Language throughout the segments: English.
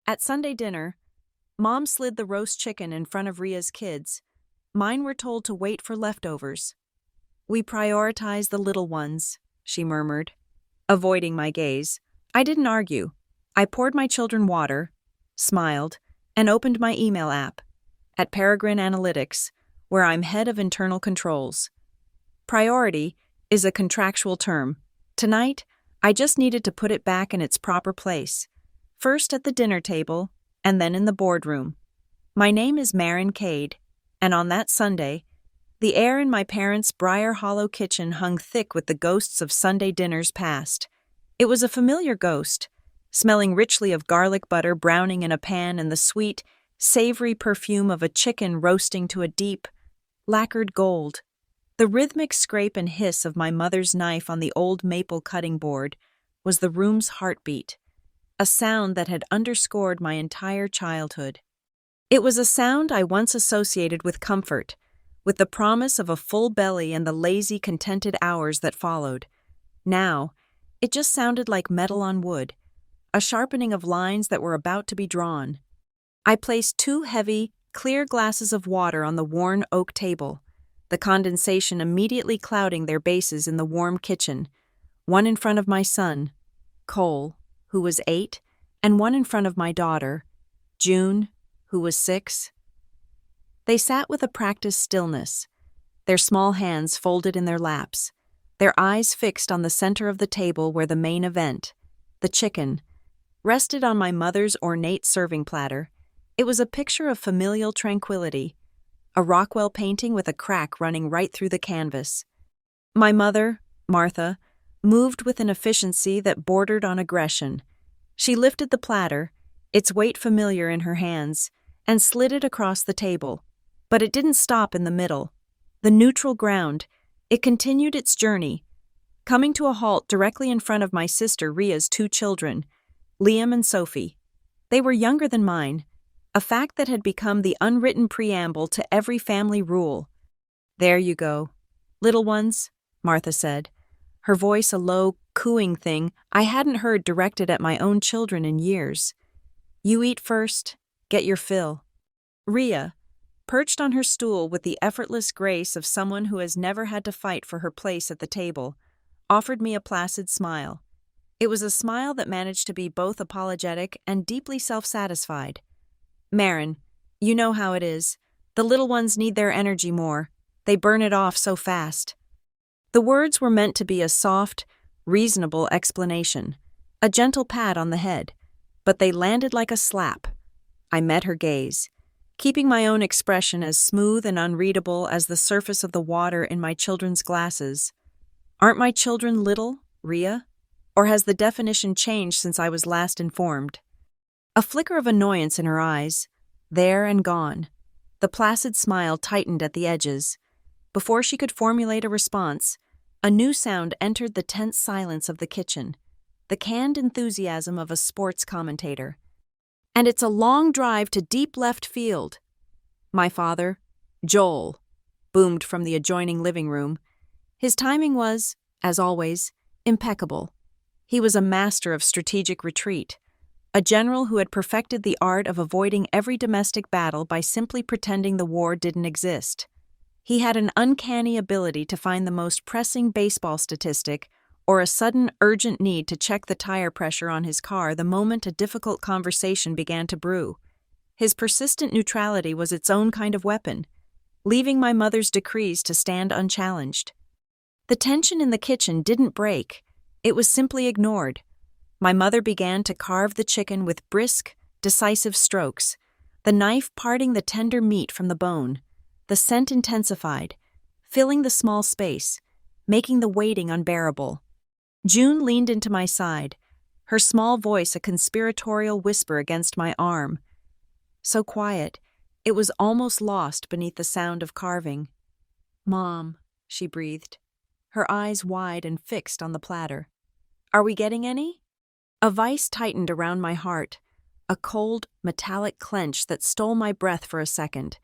At Sunday dinner, Mom slid the roast chicken in front of Ria's kids. Mine were told to wait for leftovers. "We prioritize the little ones," she murmured. Avoiding my gaze, I didn't argue. I poured my children water, smiled, and opened my email app at Peregrine Analytics, where I'm head of internal controls. Priority is a contractual term. Tonight, I just needed to put it back in its proper place, first at the dinner table and then in the boardroom. My name is Marin Cade, and on that Sunday, the air in my parents' Briar Hollow kitchen hung thick with the ghosts of Sunday dinners past. It was a familiar ghost, smelling richly of garlic butter browning in a pan and the sweet, savory perfume of a chicken roasting to a deep, lacquered gold. The rhythmic scrape and hiss of my mother's knife on the old maple cutting board was the room's heartbeat, a sound that had underscored my entire childhood. It was a sound I once associated with comfort, with the promise of a full belly and the lazy, contented hours that followed. Now, it just sounded like metal on wood, a sharpening of lines that were about to be drawn. I placed 2 heavy, clear glasses of water on the worn oak table, the condensation immediately clouding their bases in the warm kitchen, one in front of my son, Cole, who was 8, and one in front of my daughter, June, who was 6. They sat with a practiced stillness, their small hands folded in their laps, their eyes fixed on the center of the table where the main event, the chicken, rested on my mother's ornate serving platter. It was a picture of familial tranquility, a Rockwell painting with a crack running right through the canvas. My mother, Martha, moved with an efficiency that bordered on aggression. She lifted the platter, its weight familiar in her hands, and slid it across the table. But it didn't stop in the middle. The neutral ground, it continued its journey, coming to a halt directly in front of my sister Ria's 2 children, Liam and Sophie. They were younger than mine, a fact that had become the unwritten preamble to every family rule. "There you go, little ones," Martha said, her voice a low, cooing thing I hadn't heard directed at my own children in years. "You eat first, get your fill." Ria, perched on her stool with the effortless grace of someone who has never had to fight for her place at the table, offered me a placid smile. It was a smile that managed to be both apologetic and deeply self-satisfied. "Marin, you know how it is. The little ones need their energy more. They burn it off so fast." The words were meant to be a soft, reasonable explanation, a gentle pat on the head, but they landed like a slap. I met her gaze, keeping my own expression as smooth and unreadable as the surface of the water in my children's glasses. "Aren't my children little, Ria? Or has the definition changed since I was last informed?" A flicker of annoyance in her eyes, there and gone. The placid smile tightened at the edges. Before she could formulate a response, a new sound entered the tense silence of the kitchen, the canned enthusiasm of a sports commentator. "And it's a long drive to deep left field." My father, Joel, boomed from the adjoining living room. His timing was, as always, impeccable. He was a master of strategic retreat, a general who had perfected the art of avoiding every domestic battle by simply pretending the war didn't exist. He had an uncanny ability to find the most pressing baseball statistic or a sudden urgent need to check the tire pressure on his car the moment a difficult conversation began to brew. His persistent neutrality was its own kind of weapon, leaving my mother's decrees to stand unchallenged. The tension in the kitchen didn't break, it was simply ignored. My mother began to carve the chicken with brisk, decisive strokes, the knife parting the tender meat from the bone. The scent intensified, filling the small space, making the waiting unbearable. June leaned into my side, her small voice a conspiratorial whisper against my arm. So quiet, it was almost lost beneath the sound of carving. "Mom," she breathed, her eyes wide and fixed on the platter. "Are we getting any?" A vice tightened around my heart, a cold, metallic clench that stole my breath for a second.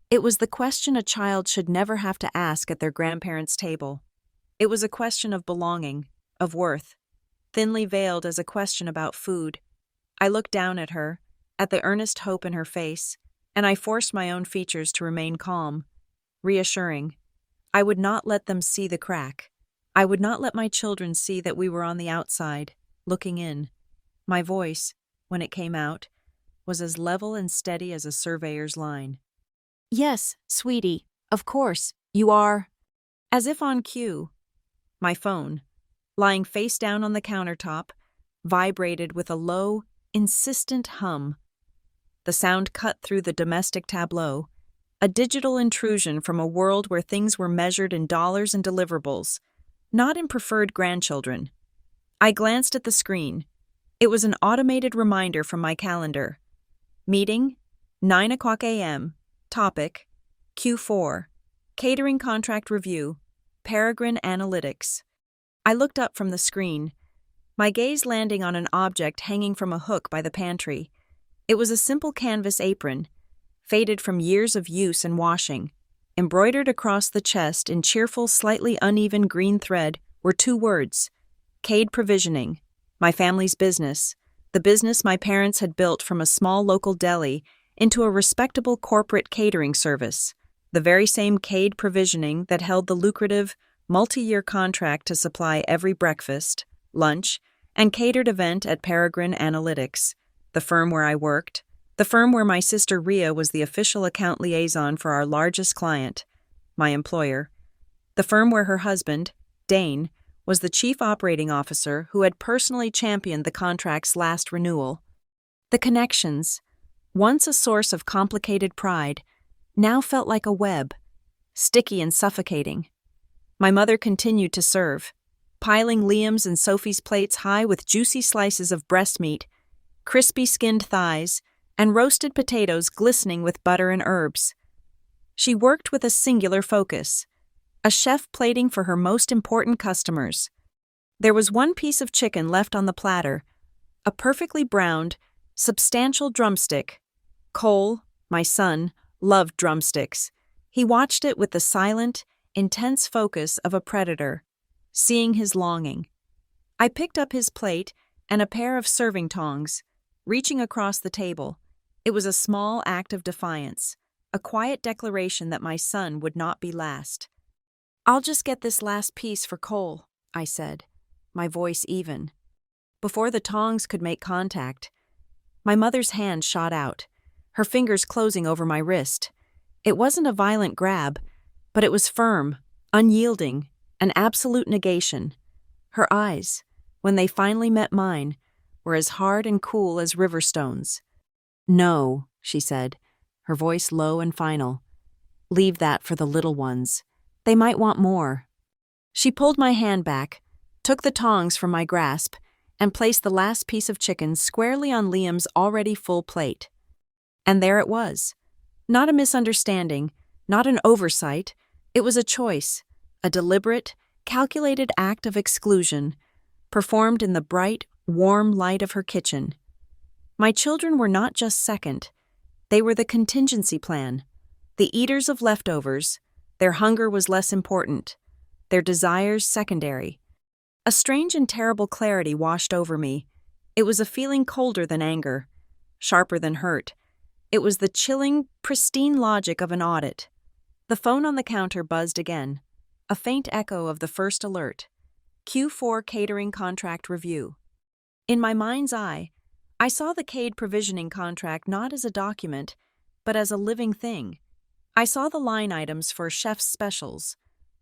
It was the question a child should never have to ask at their grandparents' table. It was a question of belonging, of worth, thinly veiled as a question about food. I looked down at her, at the earnest hope in her face, and I forced my own features to remain calm, reassuring. I would not let them see the crack. I would not let my children see that we were on the outside, looking in. My voice, when it came out, was as level and steady as a surveyor's line. "Yes, sweetie, of course, you are." As if on cue, my phone, lying face down on the countertop, vibrated with a low, insistent hum. The sound cut through the domestic tableau, a digital intrusion from a world where things were measured in dollars and deliverables, not in preferred grandchildren. I glanced at the screen. It was an automated reminder from my calendar. Meeting, 9:00 a.m., topic, Q4, catering contract review, Peregrine Analytics. I looked up from the screen, my gaze landing on an object hanging from a hook by the pantry. It was a simple canvas apron, faded from years of use and washing. Embroidered across the chest in cheerful, slightly uneven green thread were 2 words, Cade Provisioning, my family's business, the business my parents had built from a small local deli into a respectable corporate catering service, the very same Cade Provisioning that held the lucrative, multi-year contract to supply every breakfast, lunch, and catered event at Peregrine Analytics, the firm where I worked, the firm where my sister Rhea was the official account liaison for our largest client, my employer, the firm where her husband, Dane, was the chief operating officer who had personally championed the contract's last renewal. The connections, once a source of complicated pride, now felt like a web, sticky and suffocating. My mother continued to serve, piling Liam's and Sophie's plates high with juicy slices of breast meat, crispy skinned thighs, and roasted potatoes glistening with butter and herbs. She worked with a singular focus, a chef plating for her most important customers. There was one piece of chicken left on the platter, a perfectly browned, substantial drumstick. Cole, my son, loved drumsticks. He watched it with the silent, intense focus of a predator, seeing his longing. I picked up his plate and a pair of serving tongs, reaching across the table. It was a small act of defiance, a quiet declaration that my son would not be last. "I'll just get this last piece for Cole," I said, my voice even. Before the tongs could make contact, my mother's hand shot out, her fingers closing over my wrist. It wasn't a violent grab, but it was firm, unyielding, an absolute negation. Her eyes, when they finally met mine, were as hard and cool as river stones. "No," she said, her voice low and final. "Leave that for the little ones. They might want more." She pulled my hand back, took the tongs from my grasp, and placed the last piece of chicken squarely on Liam's already full plate. And there it was. Not a misunderstanding, not an oversight. It was a choice, a deliberate, calculated act of exclusion, performed in the bright, warm light of her kitchen. My children were not just second. They were the contingency plan, the eaters of leftovers. Their hunger was less important, their desires secondary. A strange and terrible clarity washed over me. It was a feeling colder than anger, sharper than hurt. It was the chilling, pristine logic of an audit. The phone on the counter buzzed again, a faint echo of the first alert. Q4 catering contract review. In my mind's eye, I saw the Cade provisioning contract not as a document, but as a living thing. I saw the line items for chef's specials,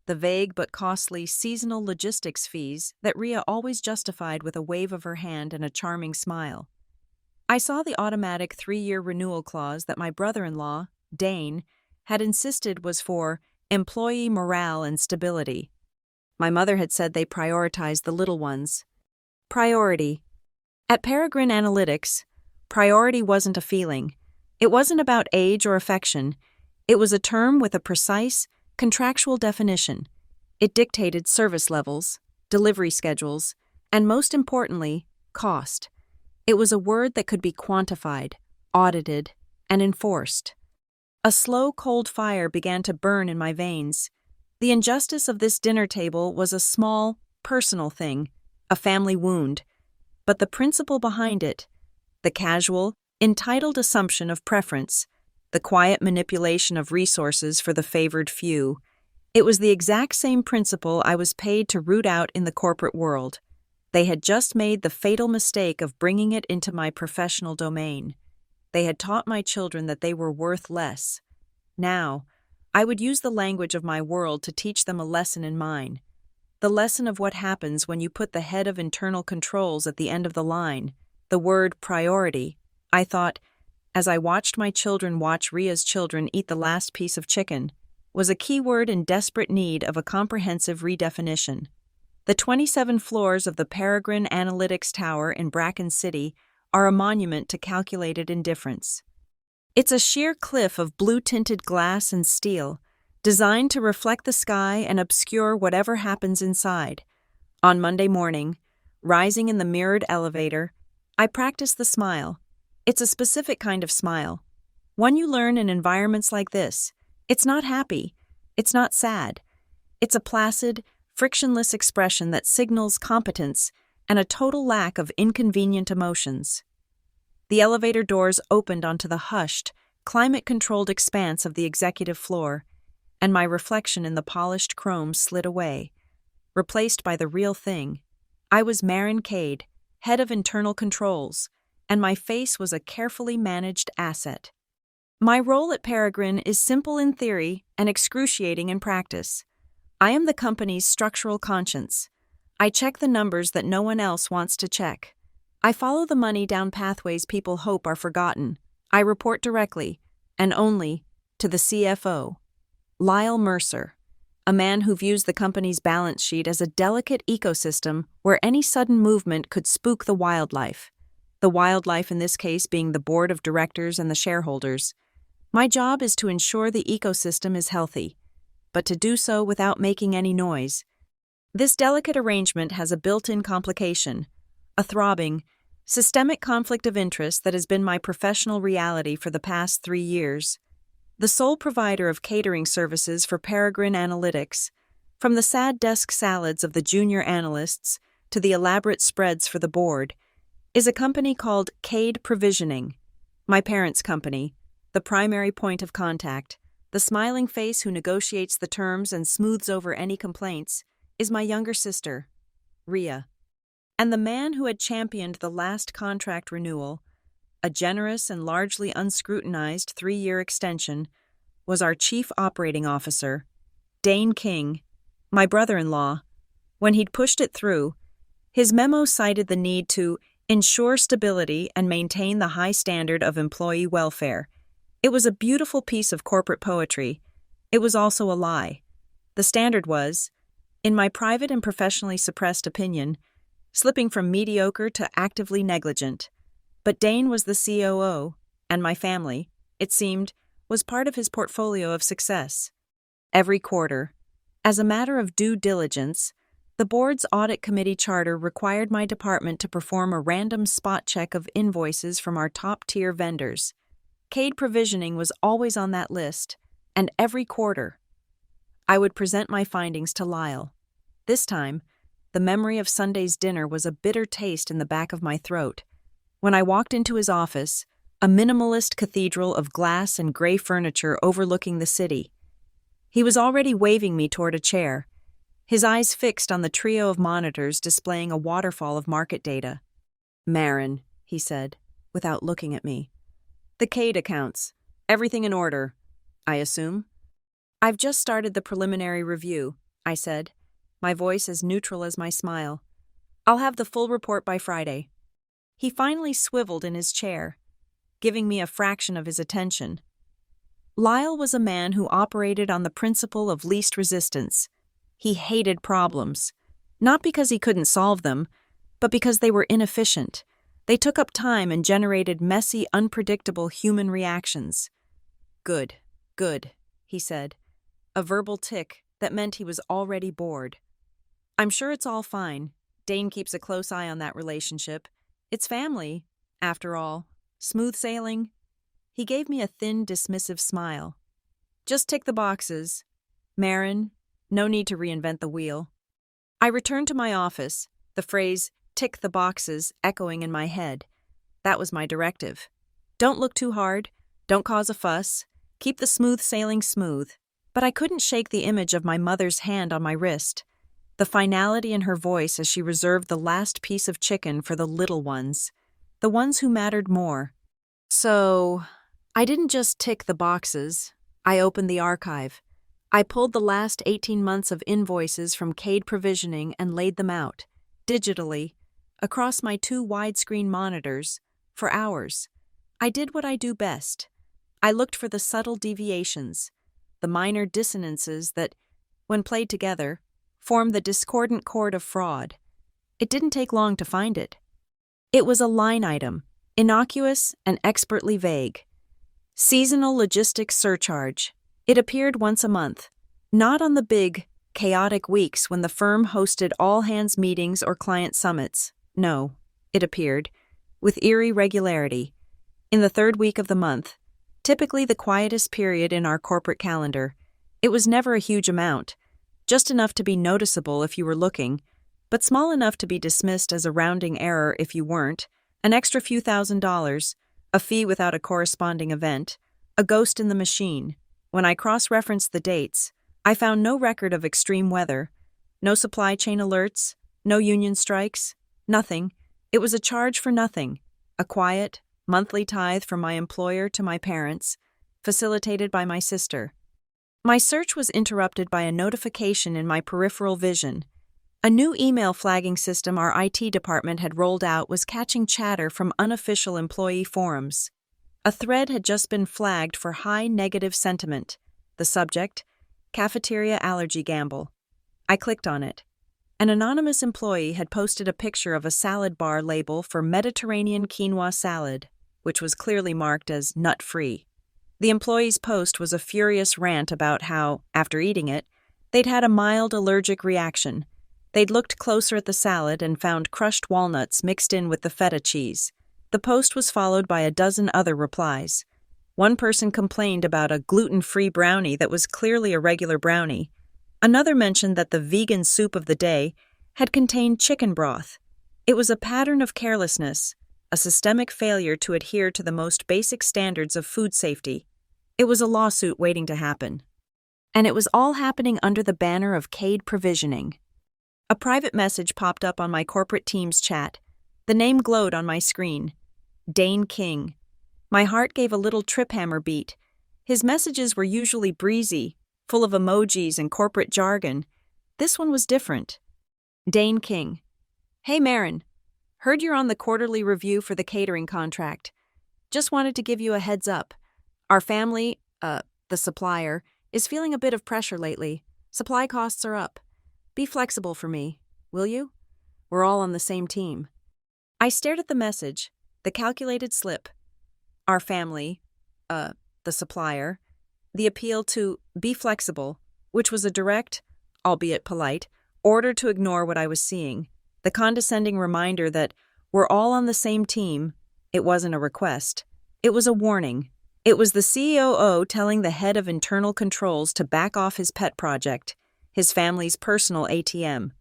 the vague but costly seasonal logistics fees that Rhea always justified with a wave of her hand and a charming smile. I saw the automatic 3-year renewal clause that my brother-in-law, Dane, had insisted was for employee morale and stability. My mother had said they prioritized the little ones. Priority. At Peregrine Analytics, priority wasn't a feeling. It wasn't about age or affection. It was a term with a precise, contractual definition. It dictated service levels, delivery schedules, and most importantly, cost. It was a word that could be quantified, audited, and enforced. A slow, cold fire began to burn in my veins. The injustice of this dinner table was a small, personal thing, a family wound. But the principle behind it, the casual, entitled assumption of preference, the quiet manipulation of resources for the favored few. It was the exact same principle I was paid to root out in the corporate world. They had just made the fatal mistake of bringing it into my professional domain. They had taught my children that they were worth less. Now, I would use the language of my world to teach them a lesson in mine. The lesson of what happens when you put the head of internal controls at the end of the line, the word priority, I thought, as I watched my children watch Ria's children eat the last piece of chicken, was a key word in desperate need of a comprehensive redefinition. The 27 floors of the Peregrine Analytics Tower in Bracken City are a monument to calculated indifference. It's a sheer cliff of blue-tinted glass and steel, designed to reflect the sky and obscure whatever happens inside. On Monday morning, rising in the mirrored elevator, I practiced the smile. It's a specific kind of smile. One you learn in environments like this. It's not happy. It's not sad. It's a placid, frictionless expression that signals competence and a total lack of inconvenient emotions. The elevator doors opened onto the hushed, climate-controlled expanse of the executive floor, and my reflection in the polished chrome slid away. Replaced by the real thing, I was Marin Cade, head of internal controls, and my face was a carefully managed asset. My role at Peregrine is simple in theory and excruciating in practice. I am the company's structural conscience. I check the numbers that no one else wants to check. I follow the money down pathways people hope are forgotten. I report directly, and only, to the CFO, Lyle Mercer, a man who views the company's balance sheet as a delicate ecosystem where any sudden movement could spook the wildlife. The wildlife in this case being the board of directors and the shareholders. My job is to ensure the ecosystem is healthy, but to do so without making any noise. This delicate arrangement has a built-in complication, a throbbing, systemic conflict of interest that has been my professional reality for the past 3 years. The sole provider of catering services for Peregrine Analytics, from the sad desk salads of the junior analysts to the elaborate spreads for the board, is a company called Cade Provisioning. My parents' company, the primary point of contact, the smiling face who negotiates the terms and smooths over any complaints, is my younger sister, Ria. And the man who had championed the last contract renewal, a generous and largely unscrutinized 3-year extension, was our chief operating officer, Dane King, my brother-in-law. When he'd pushed it through, his memo cited the need to ensure stability and maintain the high standard of employee welfare. It was a beautiful piece of corporate poetry. It was also a lie. The standard was, in my private and professionally suppressed opinion, slipping from mediocre to actively negligent. But Dane was the COO, and my family, it seemed, was part of his portfolio of success. Every quarter, as a matter of due diligence, the board's audit committee charter required my department to perform a random spot check of invoices from our top-tier vendors. Cade Provisioning was always on that list, and every quarter, I would present my findings to Lyle. This time, the memory of Sunday's dinner was a bitter taste in the back of my throat. When I walked into his office, a minimalist cathedral of glass and gray furniture overlooking the city, he was already waving me toward a chair, his eyes fixed on the trio of monitors displaying a waterfall of market data. "Marin," he said, without looking at me. "The Cade accounts. Everything in order, I assume?" "I've just started the preliminary review," I said, my voice as neutral as my smile. "I'll have the full report by Friday." He finally swiveled in his chair, giving me a fraction of his attention. Lyle was a man who operated on the principle of least resistance. He hated problems, not because he couldn't solve them, but because they were inefficient. They took up time and generated messy, unpredictable human reactions. Good, he said, a verbal tick that meant he was already bored. "I'm sure it's all fine. Dane keeps a close eye on that relationship. It's family, after all. Smooth sailing." He gave me a thin, dismissive smile. "Just tick the boxes. Marin, no need to reinvent the wheel." I returned to my office, the phrase, "tick the boxes," echoing in my head. That was my directive. Don't look too hard. Don't cause a fuss. Keep the smooth sailing smooth. But I couldn't shake the image of my mother's hand on my wrist, the finality in her voice as she reserved the last piece of chicken for the little ones, the ones who mattered more. So, I didn't just tick the boxes. I opened the archive. I pulled the last 18 months of invoices from Cade Provisioning and laid them out, digitally, across my 2 widescreen monitors, for hours. I did what I do best. I looked for the subtle deviations, the minor dissonances that, when played together, form the discordant chord of fraud. It didn't take long to find it. It was a line item, innocuous and expertly vague. Seasonal logistics surcharge. It appeared once a month, not on the big, chaotic weeks when the firm hosted all-hands meetings or client summits. No, it appeared, with eerie regularity, in the 3rd week of the month, typically the quietest period in our corporate calendar. It was never a huge amount, just enough to be noticeable if you were looking, but small enough to be dismissed as a rounding error if you weren't, an extra few $1,000s, a fee without a corresponding event, a ghost in the machine. When I cross-referenced the dates, I found no record of extreme weather, no supply chain alerts, no union strikes, nothing. It was a charge for nothing, a quiet, monthly tithe from my employer to my parents, facilitated by my sister. My search was interrupted by a notification in my peripheral vision. A new email flagging system our IT department had rolled out was catching chatter from unofficial employee forums. A thread had just been flagged for high negative sentiment. The subject, cafeteria allergy gamble. I clicked on it. An anonymous employee had posted a picture of a salad bar label for Mediterranean quinoa salad, which was clearly marked as nut-free. The employee's post was a furious rant about how, after eating it, they'd had a mild allergic reaction. They'd looked closer at the salad and found crushed walnuts mixed in with the feta cheese. The post was followed by a dozen other replies. One person complained about a gluten-free brownie that was clearly a regular brownie. Another mentioned that the vegan soup of the day had contained chicken broth. It was a pattern of carelessness, a systemic failure to adhere to the most basic standards of food safety. It was a lawsuit waiting to happen. And it was all happening under the banner of Cade Provisioning. A private message popped up on my corporate team's chat. The name glowed on my screen. Dane King. My heart gave a little trip hammer beat. His messages were usually breezy, full of emojis and corporate jargon. This one was different. Dane King. Hey Marin, heard you're on the quarterly review for the catering contract. Just wanted to give you a heads up. Our family, the supplier, is feeling a bit of pressure lately. Supply costs are up. Be flexible for me, will you? We're all on the same team. I stared at the message, the calculated slip. Our family, the supplier, the appeal to be flexible, which was a direct, albeit polite, order to ignore what I was seeing, the condescending reminder that we're all on the same team. It wasn't a request. It was a warning. It was the COO telling the head of internal controls to back off his pet project, his family's personal ATM.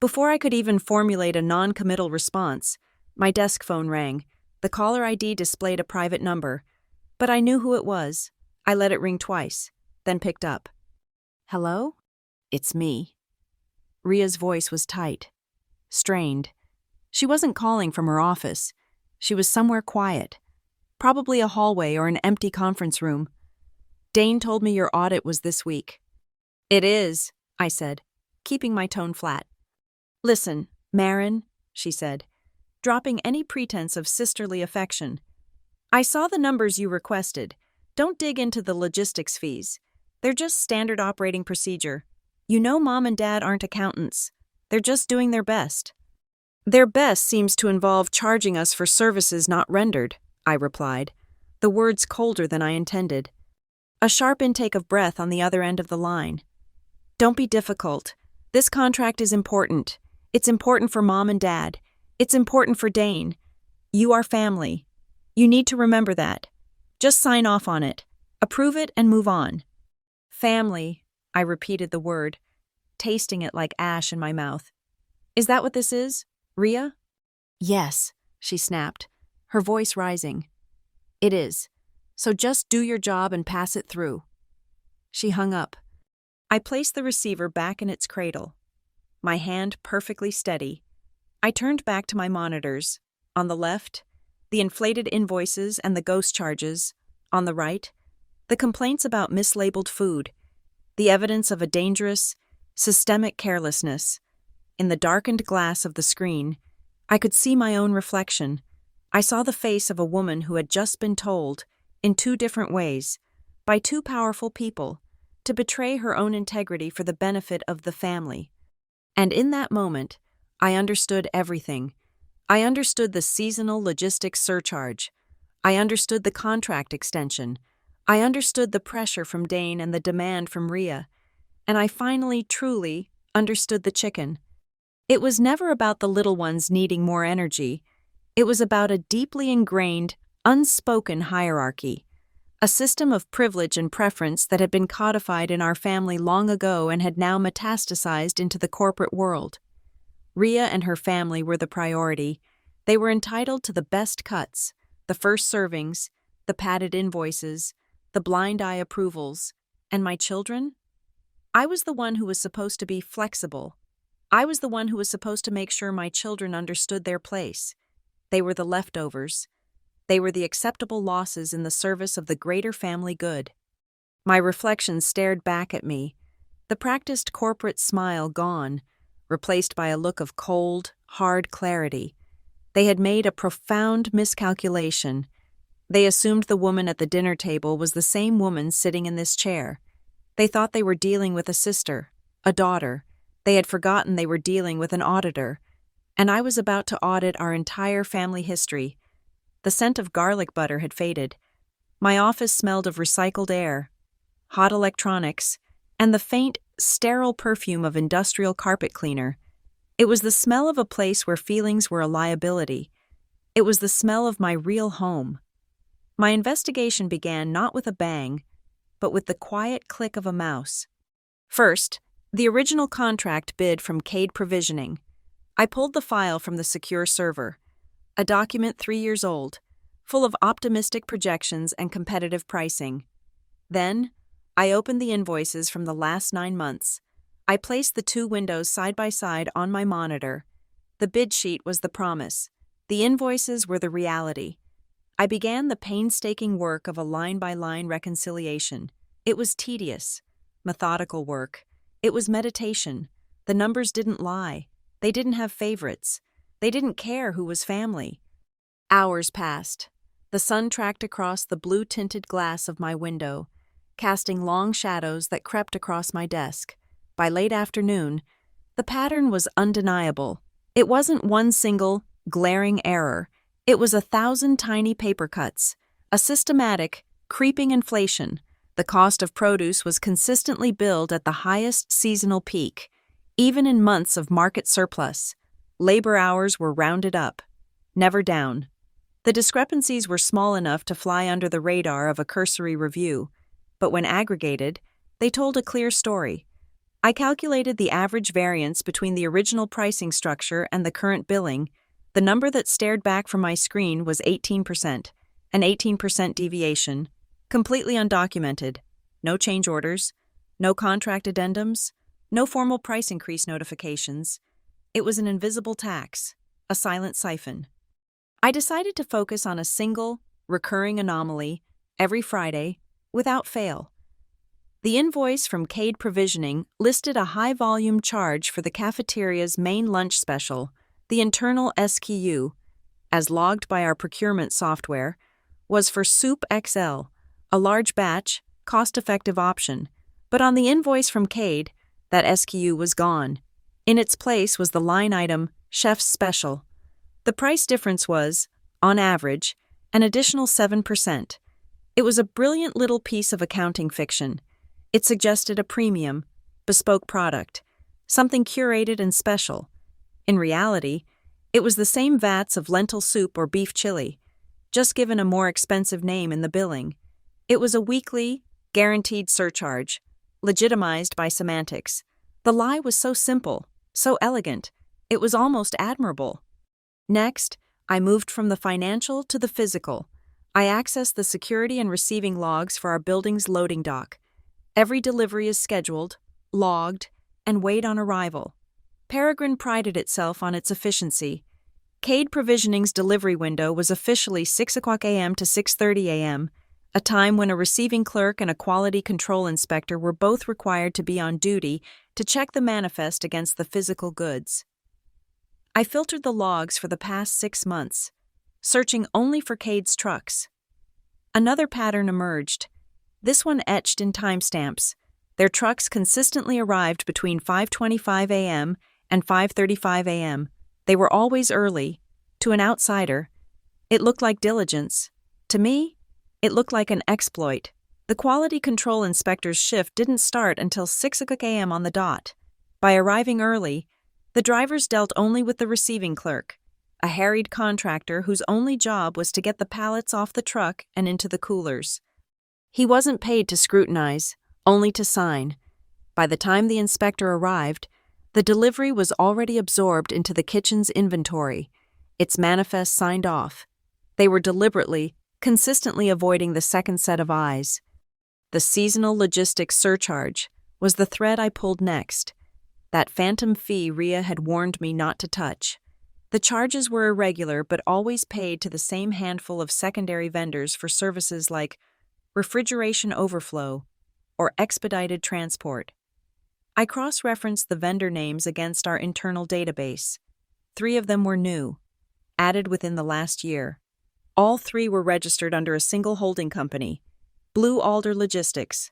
Before I could even formulate a non-committal response, my desk phone rang. The caller ID displayed a private number, but I knew who it was. I let it ring twice, then picked up. Hello? It's me. Ria's voice was tight, strained. She wasn't calling from her office. She was somewhere quiet, probably a hallway or an empty conference room. Dane told me your audit was this week. It is, I said, keeping my tone flat. Listen, Marin, she said, dropping any pretense of sisterly affection. I saw the numbers you requested. Don't dig into the logistics fees. They're just standard operating procedure. You know Mom and Dad aren't accountants. They're just doing their best. Their best seems to involve charging us for services not rendered, I replied, the words colder than I intended. A sharp intake of breath on the other end of the line. Don't be difficult. This contract is important. It's important for Mom and Dad. It's important for Dane. You are family. You need to remember that. Just sign off on it. Approve it and move on. Family, I repeated the word, tasting it like ash in my mouth. Is that what this is, Ria? Yes, she snapped, her voice rising. It is. So just do your job and pass it through. She hung up. I placed the receiver back in its cradle, my hand perfectly steady. I turned back to my monitors. On the left, the inflated invoices and the ghost charges. On the right, the complaints about mislabeled food, the evidence of a dangerous, systemic carelessness. In the darkened glass of the screen, I could see my own reflection. I saw the face of a woman who had just been told, in two different ways, by two powerful people, to betray her own integrity for the benefit of the family. And in that moment, I understood everything. I understood the seasonal logistics surcharge. I understood the contract extension. I understood the pressure from Dane and the demand from Rhea. And I finally, truly, understood the chicken. It was never about the little ones needing more energy. It was about a deeply ingrained, unspoken hierarchy. A system of privilege and preference that had been codified in our family long ago and had now metastasized into the corporate world. Rhea and her family were the priority. They were entitled to the best cuts, the first servings, the padded invoices, the blind eye approvals. And my children? I was the one who was supposed to be flexible. I was the one who was supposed to make sure my children understood their place. They were the leftovers. They were the acceptable losses in the service of the greater family good. My reflection stared back at me, the practiced corporate smile gone, replaced by a look of cold, hard clarity. They had made a profound miscalculation. They assumed the woman at the dinner table was the same woman sitting in this chair. They thought they were dealing with a sister, a daughter. They had forgotten they were dealing with an auditor. And I was about to audit our entire family history. The scent of garlic butter had faded. My office smelled of recycled air, hot electronics, and the faint, sterile perfume of industrial carpet cleaner. It was the smell of a place where feelings were a liability. It was the smell of my real home. My investigation began not with a bang, but with the quiet click of a mouse. First, the original contract bid from Cade Provisioning. I pulled the file from the secure server, a document 3 years old, full of optimistic projections and competitive pricing. Then, I opened the invoices from the last 9 months. I placed the two windows side by side on my monitor. The bid sheet was the promise. The invoices were the reality. I began the painstaking work of a line-by-line reconciliation. It was tedious, methodical work. It was meditation. The numbers didn't lie. They didn't have favorites. They didn't care who was family. Hours passed. The sun tracked across the blue-tinted glass of my window, casting long shadows that crept across my desk. By late afternoon, the pattern was undeniable. It wasn't one single, glaring error. It was 1,000 tiny paper cuts, a systematic, creeping inflation. The cost of produce was consistently billed at the highest seasonal peak, even in months of market surplus. Labor hours were rounded up, never down. The discrepancies were small enough to fly under the radar of a cursory review, but when aggregated, they told a clear story. I calculated the average variance between the original pricing structure and the current billing. The number that stared back from my screen was 18%, an 18% deviation, completely undocumented. No change orders, no contract addendums, no formal price increase notifications. It was an invisible tax, a silent siphon. I decided to focus on a single, recurring anomaly every Friday, without fail. The invoice from Cade Provisioning listed a high-volume charge for the cafeteria's main lunch special. The internal SKU, as logged by our procurement software, was for Soup XL, a large batch, cost-effective option. But on the invoice from Cade, that SKU was gone. In its place was the line item, Chef's Special. The price difference was, on average, an additional 7%. It was a brilliant little piece of accounting fiction. It suggested a premium, bespoke product, something curated and special. In reality, it was the same vats of lentil soup or beef chili, just given a more expensive name in the billing. It was a weekly, guaranteed surcharge, legitimized by semantics. The lie was so simple, so elegant, it was almost admirable. Next, I moved from the financial to the physical. I accessed the security and receiving logs for our building's loading dock. Every delivery is scheduled, logged, and weighed on arrival. Peregrine prided itself on its efficiency. Cade Provisioning's delivery window was officially 6 o'clock a.m. to 6:30 a.m., a time when a receiving clerk and a quality control inspector were both required to be on duty to check the manifest against the physical goods. I filtered the logs for the past 6 months, searching only for Cade's trucks. Another pattern emerged, this one etched in timestamps. Their trucks consistently arrived between 5:25 a.m. and 5:35 a.m. They were always early. To an outsider, it looked like diligence. To me, it looked like an exploit. The quality control inspector's shift didn't start until 6 a.m. on the dot. By arriving early, the drivers dealt only with the receiving clerk, a harried contractor whose only job was to get the pallets off the truck and into the coolers. He wasn't paid to scrutinize, only to sign. By the time the inspector arrived, the delivery was already absorbed into the kitchen's inventory, its manifest signed off. They were deliberately, consistently avoiding the second set of eyes. The seasonal logistics surcharge was the thread I pulled next, that phantom fee Rhea had warned me not to touch. The charges were irregular but always paid to the same handful of secondary vendors for services like refrigeration overflow or expedited transport. I cross-referenced the vendor names against our internal database. 3 of them were new, added within the last year. All 3 were registered under a single holding company, Blue Alder Logistics.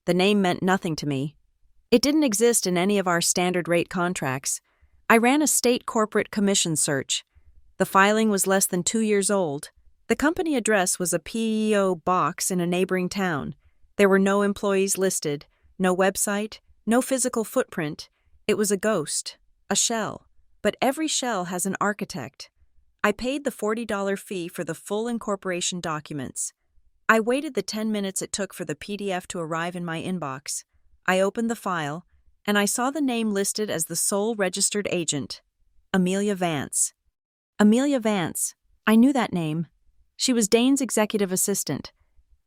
The name meant nothing to me. It didn't exist in any of our standard rate contracts. I ran a state corporate commission search. The filing was less than 2 years old. The company address was a PEO box in a neighboring town. There were no employees listed, no website, no physical footprint. It was a ghost, a shell. But every shell has an architect. I paid the $40 fee for the full incorporation documents. I waited the 10 minutes it took for the PDF to arrive in my inbox. I opened the file, and I saw the name listed as the sole registered agent, Amelia Vance. Amelia Vance. I knew that name. She was Dane's executive assistant,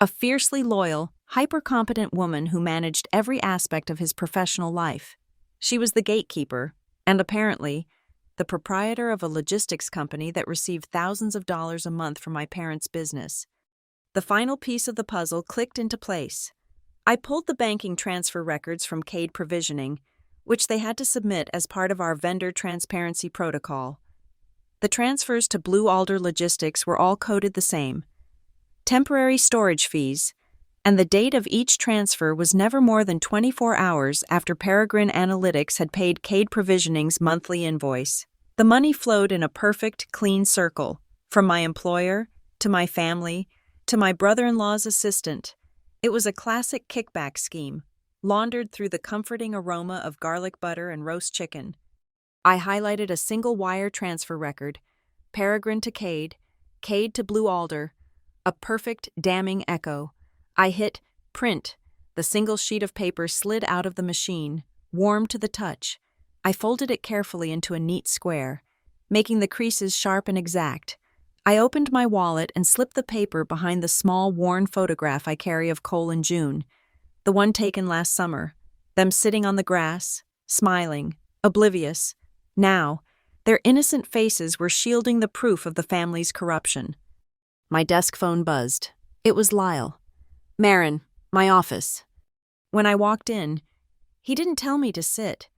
a fiercely loyal, hyper-competent woman who managed every aspect of his professional life. She was the gatekeeper, and apparently, the proprietor of a logistics company that received thousands of dollars a month from my parents' business. The final piece of the puzzle clicked into place. I pulled the banking transfer records from Cade Provisioning, which they had to submit as part of our vendor transparency protocol. The transfers to Blue Alder Logistics were all coded the same. Temporary storage fees, and the date of each transfer was never more than 24 hours after Peregrine Analytics had paid Cade Provisioning's monthly invoice. The money flowed in a perfect, clean circle, from my employer, to my family, to my brother-in-law's assistant. It was a classic kickback scheme, laundered through the comforting aroma of garlic butter and roast chicken. I highlighted a single wire transfer record, Peregrine to Cade, Cade to Blue Alder, a perfect, damning echo. I hit print. The single sheet of paper slid out of the machine, warm to the touch. I folded it carefully into a neat square, making the creases sharp and exact. I opened my wallet and slipped the paper behind the small, worn photograph I carry of Cole and June, the one taken last summer, them sitting on the grass, smiling, oblivious. Now, their innocent faces were shielding the proof of the family's corruption. My desk phone buzzed. It was Lyle. "Marin, my office." When I walked in, he didn't tell me to sit.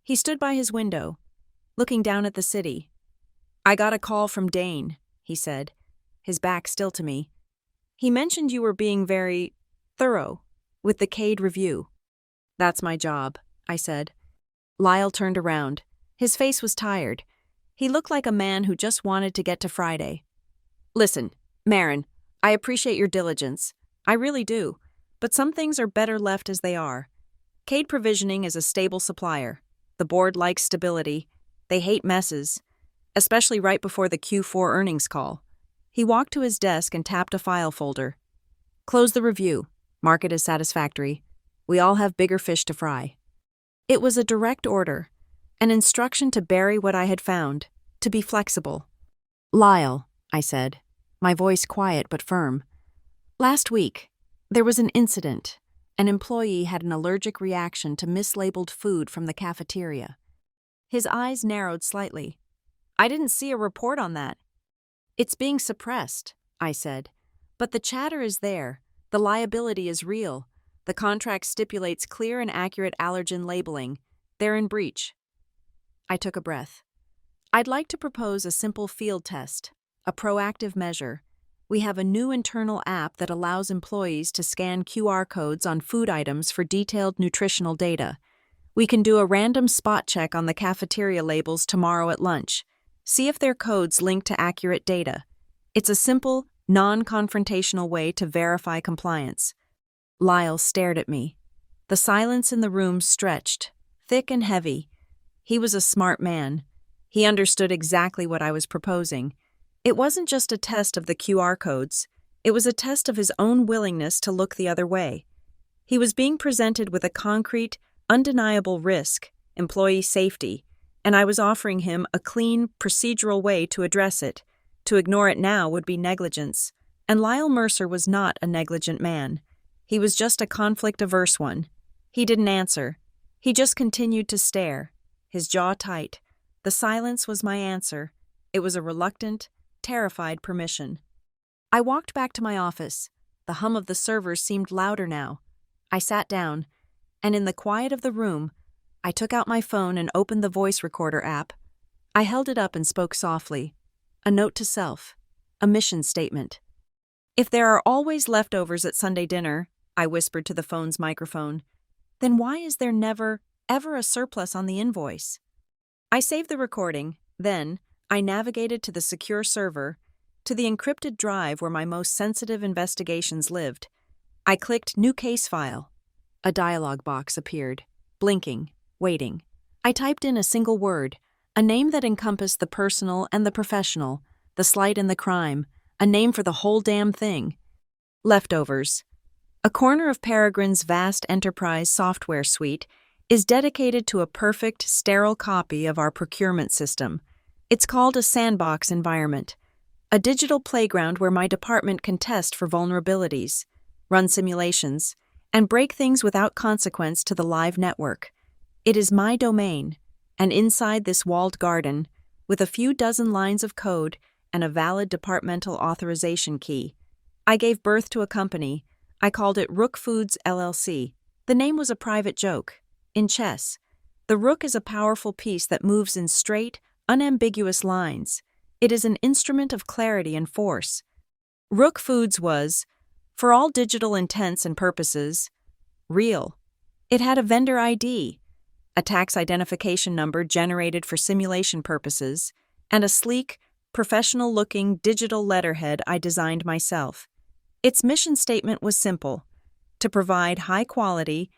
He stood by his window, looking down at the city. "I got a call from Dane," he said, his back still to me. "He mentioned you were being very thorough with the Cade review." "That's my job," I said. Lyle turned around. His face was tired. He looked like a man who just wanted to get to Friday. "Listen, Marin, I appreciate your diligence. I really do. But some things are better left as they are. Cade Provisioning is a stable supplier. The board likes stability. They hate messes, especially right before the Q4 earnings call." He walked to his desk and tapped a file folder. "Close the review. Mark it as satisfactory. We all have bigger fish to fry." It was a direct order, an instruction to bury what I had found, to be flexible. "Lyle," I said, my voice quiet but firm. Last week, there was an incident. An employee had an allergic reaction to mislabeled food from the cafeteria. His eyes narrowed slightly. I didn't see a report on that. It's being suppressed, I said. But the chatter is there. The liability is real. The contract stipulates clear and accurate allergen labeling. They're in breach. I took a breath. I'd like to propose a simple field test, a proactive measure. We have a new internal app that allows employees to scan QR codes on food items for detailed nutritional data. We can do a random spot check on the cafeteria labels tomorrow at lunch. See if their codes link to accurate data. It's a simple, non-confrontational way to verify compliance. Lyle stared at me. The silence in the room stretched, thick and heavy. He was a smart man. He understood exactly what I was proposing. It wasn't just a test of the QR codes. It was a test of his own willingness to look the other way. He was being presented with a concrete, undeniable risk, employee safety, and I was offering him a clean, procedural way to address it. To ignore it now would be negligence, and Lyle Mercer was not a negligent man. He was just a conflict-averse one. He didn't answer. He just continued to stare, his jaw tight. The silence was my answer. It was a reluctant, terrified permission. I walked back to my office. The hum of the servers seemed louder now. I sat down, and in the quiet of the room, I took out my phone and opened the voice recorder app. I held it up and spoke softly. A note to self. A mission statement. If there are always leftovers at Sunday dinner, I whispered to the phone's microphone, then why is there never, ever a surplus on the invoice? I saved the recording. Then, I navigated to the secure server, to the encrypted drive where my most sensitive investigations lived. I clicked New Case File. A dialog box appeared, blinking, waiting. I typed in a single word, a name that encompassed the personal and the professional, the slight and the crime, a name for the whole damn thing. Leftovers. A corner of Peregrine's vast enterprise software suite is dedicated to a perfect, sterile copy of our procurement system. It's called a sandbox environment, a digital playground where my department can test for vulnerabilities, run simulations, and break things without consequence to the live network. It is my domain, and inside this walled garden, with a few dozen lines of code and a valid departmental authorization key, I gave birth to a company. I called it Rook Foods LLC. The name was a private joke. In chess, the rook is a powerful piece that moves in straight, unambiguous lines. It is an instrument of clarity and force. Rook Foods was, for all digital intents and purposes, real. It had a vendor ID, a tax identification number generated for simulation purposes, and a sleek, professional-looking digital letterhead I designed myself. Its mission statement was simple: to provide high-quality,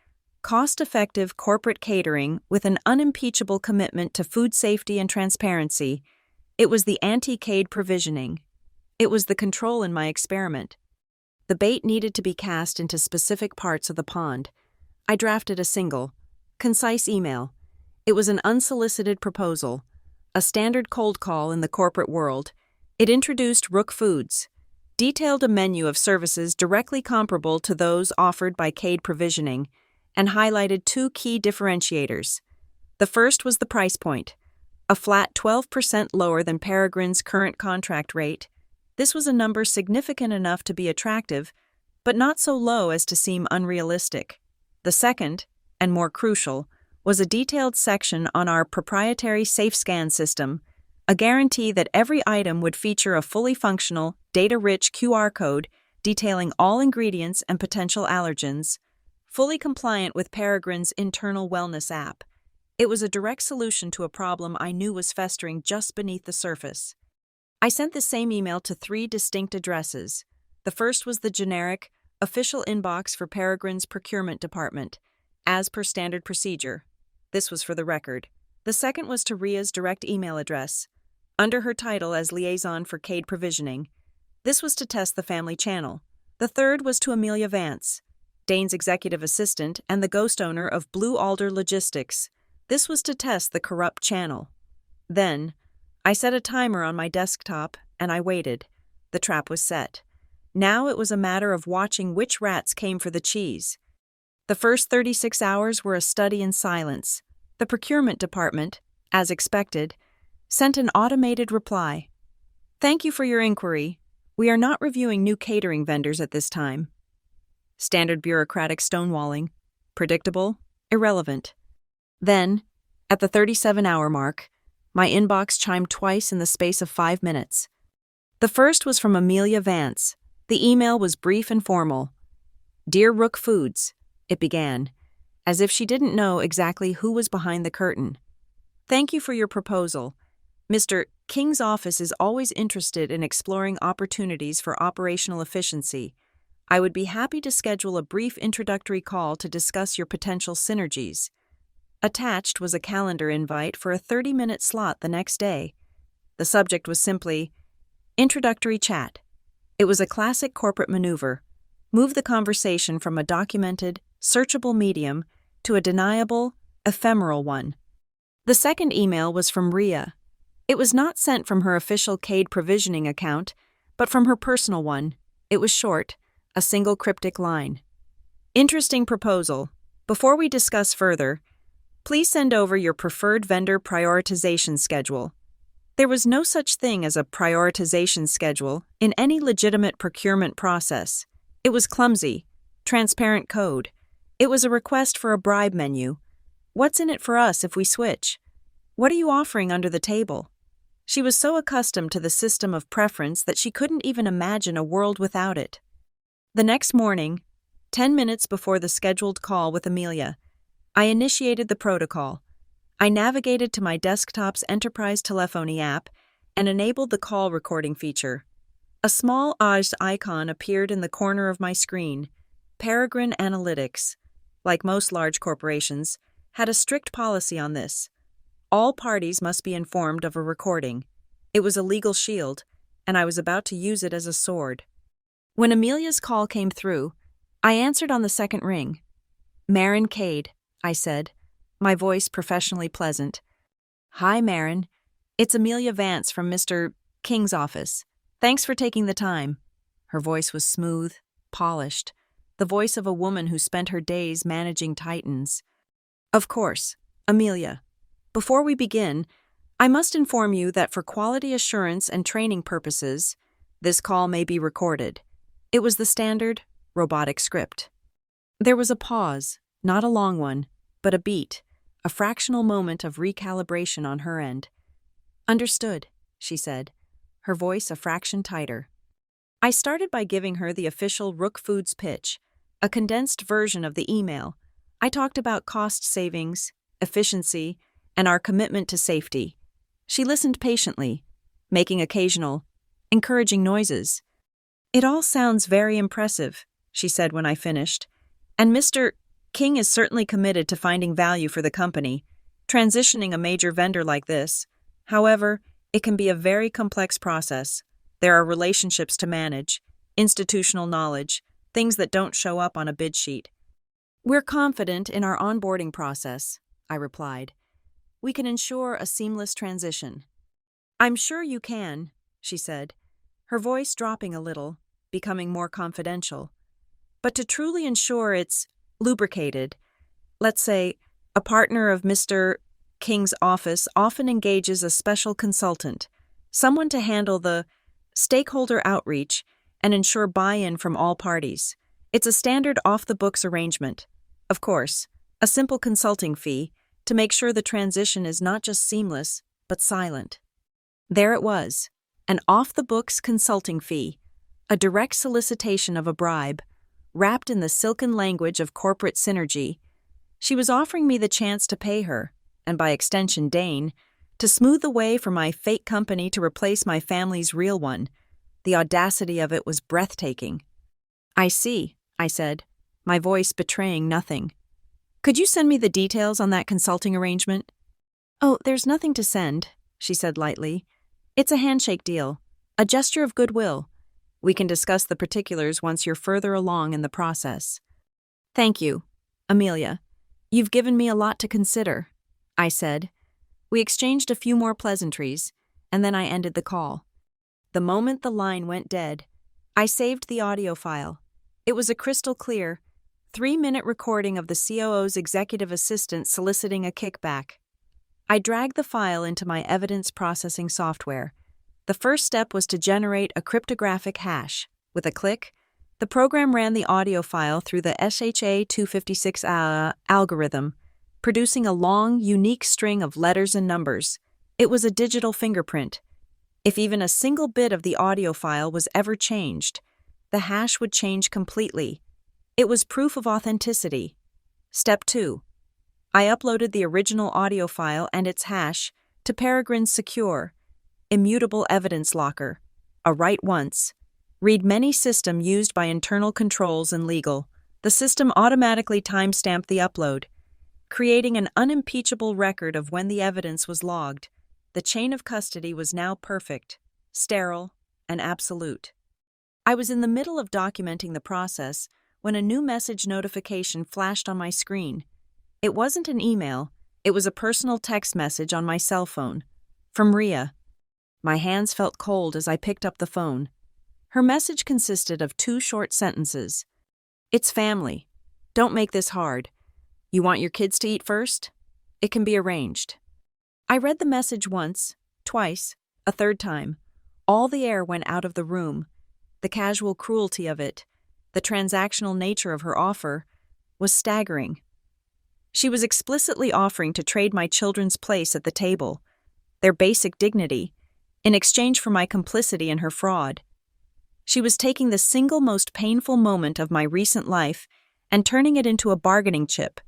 cost-effective corporate catering with an unimpeachable commitment to food safety and transparency. It was the anti-CAID provisioning. It was the control in my experiment. The bait needed to be cast into specific parts of the pond. I drafted a single, concise email. It was an unsolicited proposal, a standard cold call in the corporate world. It introduced Rook Foods, detailed a menu of services directly comparable to those offered by CAID provisioning, and highlighted two key differentiators. The first was the price point, a flat 12% lower than Peregrine's current contract rate. This was a number significant enough to be attractive, but not so low as to seem unrealistic. The second, and more crucial, was a detailed section on our proprietary safe scan system, a guarantee that every item would feature a fully functional, data-rich QR code detailing all ingredients and potential allergens, fully compliant with Peregrine's internal wellness app. It was a direct solution to a problem I knew was festering just beneath the surface. I sent the same email to 3 distinct addresses. The first was the generic, official inbox for Peregrine's procurement department, as per standard procedure. This was for the record. The second was to Ria's direct email address, under her title as liaison for CAID provisioning. This was to test the family channel. The third was to Amelia Vance, Dane's executive assistant and the ghost owner of Blue Alder Logistics. This was to test the corrupt channel. Then, I set a timer on my desktop and I waited. The trap was set. Now it was a matter of watching which rats came for the cheese. The first 36 hours were a study in silence. The procurement department, as expected, sent an automated reply. "Thank you for your inquiry. We are not reviewing new catering vendors at this time." Standard bureaucratic stonewalling. Predictable, irrelevant. Then, at the 37-hour mark, my inbox chimed twice in the space of 5 minutes. The first was from Amelia Vance. The email was brief and formal. "Dear Rook Foods," it began, as if she didn't know exactly who was behind the curtain. "Thank you for your proposal. Mr. King's office is always interested in exploring opportunities for operational efficiency. I would be happy to schedule a brief introductory call to discuss your potential synergies." Attached was a calendar invite for a 30-minute slot the next day. The subject was simply, "Introductory chat." It was a classic corporate maneuver. Move the conversation from a documented, searchable medium to a deniable, ephemeral one. The second email was from Rhea. It was not sent from her official CADE provisioning account, but from her personal one. It was short, a single cryptic line. "Interesting proposal. Before we discuss further, please send over your preferred vendor prioritization schedule." There was no such thing as a prioritization schedule in any legitimate procurement process. It was clumsy, transparent code. It was a request for a bribe menu. What's in it for us if we switch? What are you offering under the table? She was so accustomed to the system of preference that she couldn't even imagine a world without it. The next morning, 10 minutes before the scheduled call with Amelia, I initiated the protocol. I navigated to my desktop's enterprise telephony app and enabled the call recording feature. A small Oz icon appeared in the corner of my screen. Peregrine Analytics, like most large corporations, had a strict policy on this. All parties must be informed of a recording. It was a legal shield, and I was about to use it as a sword. When Amelia's call came through, I answered on the second ring. "Marin Cade," I said, my voice professionally pleasant. "Hi, Marin. It's Amelia Vance from Mr. King's office. Thanks for taking the time." Her voice was smooth, polished, the voice of a woman who spent her days managing titans. "Of course, Amelia. Before we begin, I must inform you that for quality assurance and training purposes, this call may be recorded." It was the standard, robotic script. There was a pause, not a long one, but a beat, a fractional moment of recalibration on her end. "Understood," she said, her voice a fraction tighter. I started by giving her the official Rook Foods pitch, a condensed version of the email. I talked about cost savings, efficiency, and our commitment to safety. She listened patiently, making occasional, encouraging noises. "It all sounds very impressive," she said when I finished, "and Mr. King is certainly committed to finding value for the company. Transitioning a major vendor like this, however, it can be a very complex process. There are relationships to manage, institutional knowledge, things that don't show up on a bid sheet." "We're confident in our onboarding process," I replied. "We can ensure a seamless transition." "I'm sure you can," she said, her voice dropping a little, becoming more confidential. "But to truly ensure it's lubricated, let's say, a partner of Mr. King's office often engages a special consultant, someone to handle the stakeholder outreach and ensure buy-in from all parties. It's a standard off-the-books arrangement. Of course, a simple consulting fee to make sure the transition is not just seamless, but silent." There it was, an off-the-books consulting fee, a direct solicitation of a bribe, wrapped in the silken language of corporate synergy. She was offering me the chance to pay her, and by extension Dane, to smooth the way for my fake company to replace my family's real one. The audacity of it was breathtaking. "I see," I said, my voice betraying nothing. "Could you send me the details on that consulting arrangement?" "Oh, there's nothing to send," she said lightly. "It's a handshake deal, a gesture of goodwill. We can discuss the particulars once you're further along in the process." "Thank you, Amelia. You've given me a lot to consider," I said. We exchanged a few more pleasantries, and then I ended the call. The moment the line went dead, I saved the audio file. It was a crystal clear, 3-minute recording of the COO's executive assistant soliciting a kickback. I dragged the file into my evidence processing software. The first step was to generate a cryptographic hash. With a click, the program ran the audio file through the SHA-256 algorithm, producing a long, unique string of letters and numbers. It was a digital fingerprint. If even a single bit of the audio file was ever changed, the hash would change completely. It was proof of authenticity. Step 2. I uploaded the original audio file and its hash to Peregrine's secure, immutable evidence locker, a write once, read many system used by internal controls and legal. The system automatically timestamped the upload, creating an unimpeachable record of when the evidence was logged. The chain of custody was now perfect, sterile, and absolute. I was in the middle of documenting the process when a new message notification flashed on my screen. It wasn't an email, it was a personal text message on my cell phone. From Ria. My hands felt cold as I picked up the phone. Her message consisted of 2 short sentences. It's family. Don't make this hard. You want your kids to eat first? It can be arranged. I read the message once, twice, a third time. All the air went out of the room. The casual cruelty of it, the transactional nature of her offer, was staggering. She was explicitly offering to trade my children's place at the table, their basic dignity, in exchange for my complicity in her fraud. She was taking the single most painful moment of my recent life and turning it into a bargaining chip.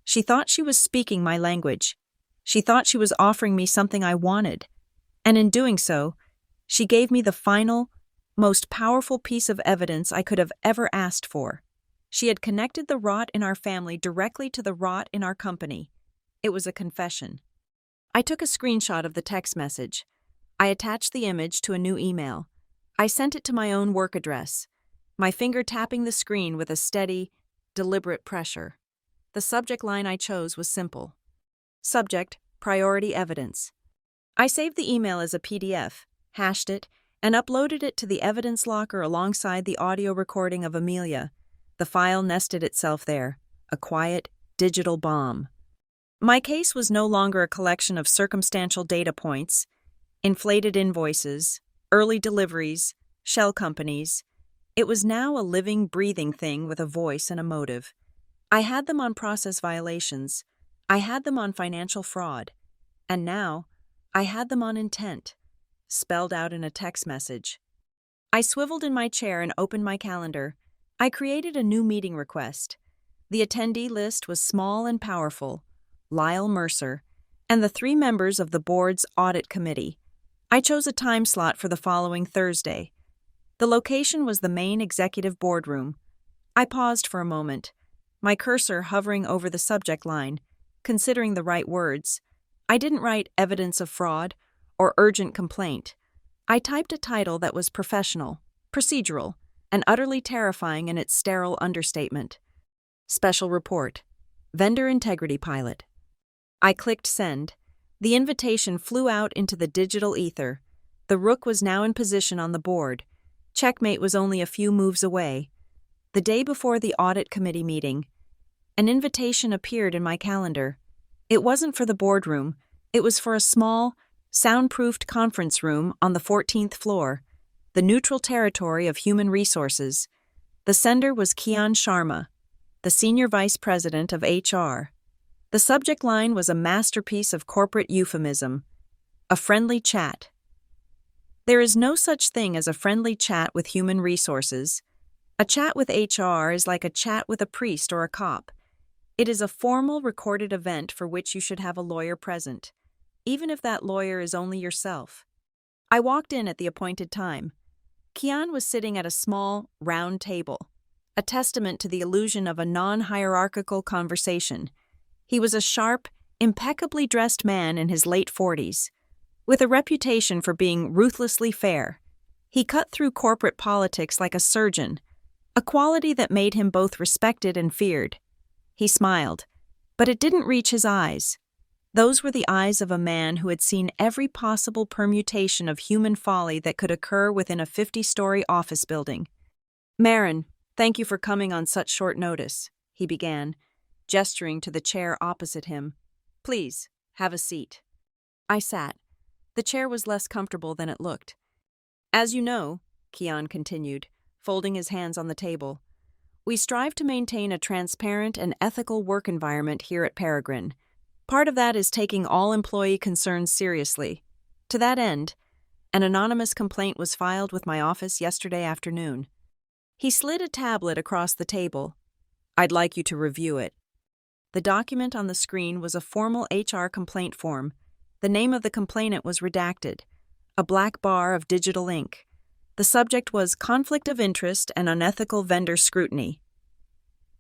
She thought she was speaking my language. She thought she was offering me something I wanted. And in doing so, she gave me the final, most powerful piece of evidence I could have ever asked for. She had connected the rot in our family directly to the rot in our company. It was a confession. I took a screenshot of the text message. I attached the image to a new email. I sent it to my own work address, my finger tapping the screen with a steady, deliberate pressure. The subject line I chose was simple. Subject, priority evidence. I saved the email as a PDF, hashed it, and uploaded it to the evidence locker alongside the audio recording of Amelia. The file nested itself there, a quiet, digital bomb. My case was no longer a collection of circumstantial data points, inflated invoices, early deliveries, shell companies. It was now a living, breathing thing with a voice and a motive. I had them on process violations. I had them on financial fraud. And now, I had them on intent, spelled out in a text message. I swiveled in my chair and opened my calendar. I created a new meeting request. The attendee list was small and powerful: Lyle Mercer, and the 3 members of the board's audit committee. I chose a time slot for the following Thursday. The location was the main executive boardroom. I paused for a moment, my cursor hovering over the subject line, considering the right words. I didn't write evidence of fraud or urgent complaint. I typed a title that was professional, procedural, and utterly terrifying in its sterile understatement. Special Report. Vendor Integrity Pilot. I clicked send. The invitation flew out into the digital ether. The rook was now in position on the board. Checkmate was only a few moves away. The day before the audit committee meeting, an invitation appeared in my calendar. It wasn't for the boardroom. It was for a small, soundproofed conference room on the 14th floor, the neutral territory of human resources. The sender was Kian Sharma, the Senior Vice President of HR. The subject line was a masterpiece of corporate euphemism: a friendly chat. There is no such thing as a friendly chat with human resources. A chat with HR is like a chat with a priest or a cop. It is a formal, recorded event for which you should have a lawyer present, even if that lawyer is only yourself. I walked in at the appointed time. Kian was sitting at a small, round table, a testament to the illusion of a non-hierarchical conversation. He was a sharp, impeccably dressed man in his late 40s, with a reputation for being ruthlessly fair. He cut through corporate politics like a surgeon, a quality that made him both respected and feared. He smiled, but it didn't reach his eyes. Those were the eyes of a man who had seen every possible permutation of human folly that could occur within a 50-story office building. "Marin, thank you for coming on such short notice," he began, gesturing to the chair opposite him. "Please, have a seat." I sat. The chair was less comfortable than it looked. "As you know," Kian continued, folding his hands on the table, "we strive to maintain a transparent and ethical work environment here at Peregrine. Part of that is taking all employee concerns seriously. To that end, an anonymous complaint was filed with my office yesterday afternoon." He slid a tablet across the table. "I'd like you to review it." The document on the screen was a formal HR complaint form. The name of the complainant was redacted, a black bar of digital ink. The subject was conflict of interest and unethical vendor scrutiny.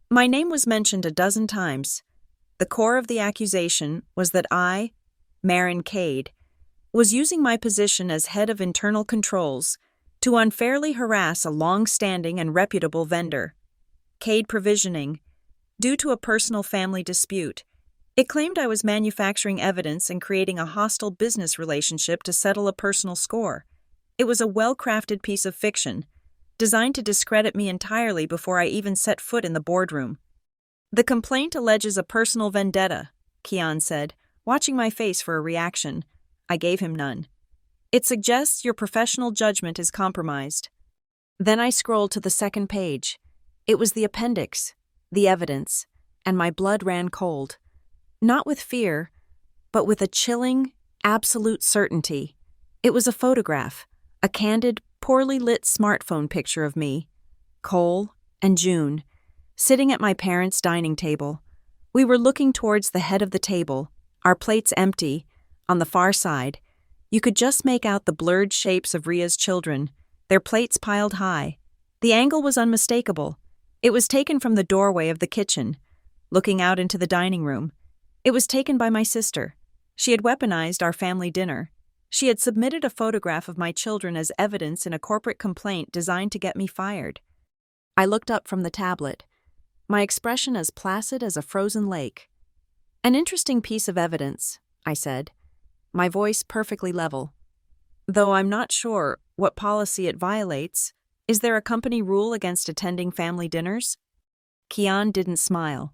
My name was mentioned a dozen times. The core of the accusation was that I, Marin Cade, was using my position as head of internal controls to unfairly harass a long-standing and reputable vendor, Cade Provisioning, due to a personal family dispute. It claimed I was manufacturing evidence and creating a hostile business relationship to settle a personal score. It was a well-crafted piece of fiction, designed to discredit me entirely before I even set foot in the boardroom. "The complaint alleges a personal vendetta," Kian said, watching my face for a reaction. I gave him none. "It suggests your professional judgment is compromised." Then I scrolled to the second page. It was the appendix, the evidence, and my blood ran cold. Not with fear, but with a chilling, absolute certainty. It was a photograph, a candid, poorly lit smartphone picture of me, Cole, and June, sitting at my parents' dining table. We were looking towards the head of the table, our plates empty. On the far side, you could just make out the blurred shapes of Ria's children, their plates piled high. The angle was unmistakable. It was taken from the doorway of the kitchen, looking out into the dining room. It was taken by my sister. She had weaponized our family dinner. She had submitted a photograph of my children as evidence in a corporate complaint designed to get me fired. I looked up from the tablet, my expression as placid as a frozen lake. "An interesting piece of evidence," I said, my voice perfectly level. "Though I'm not sure what policy it violates. Is there a company rule against attending family dinners?" Kian didn't smile.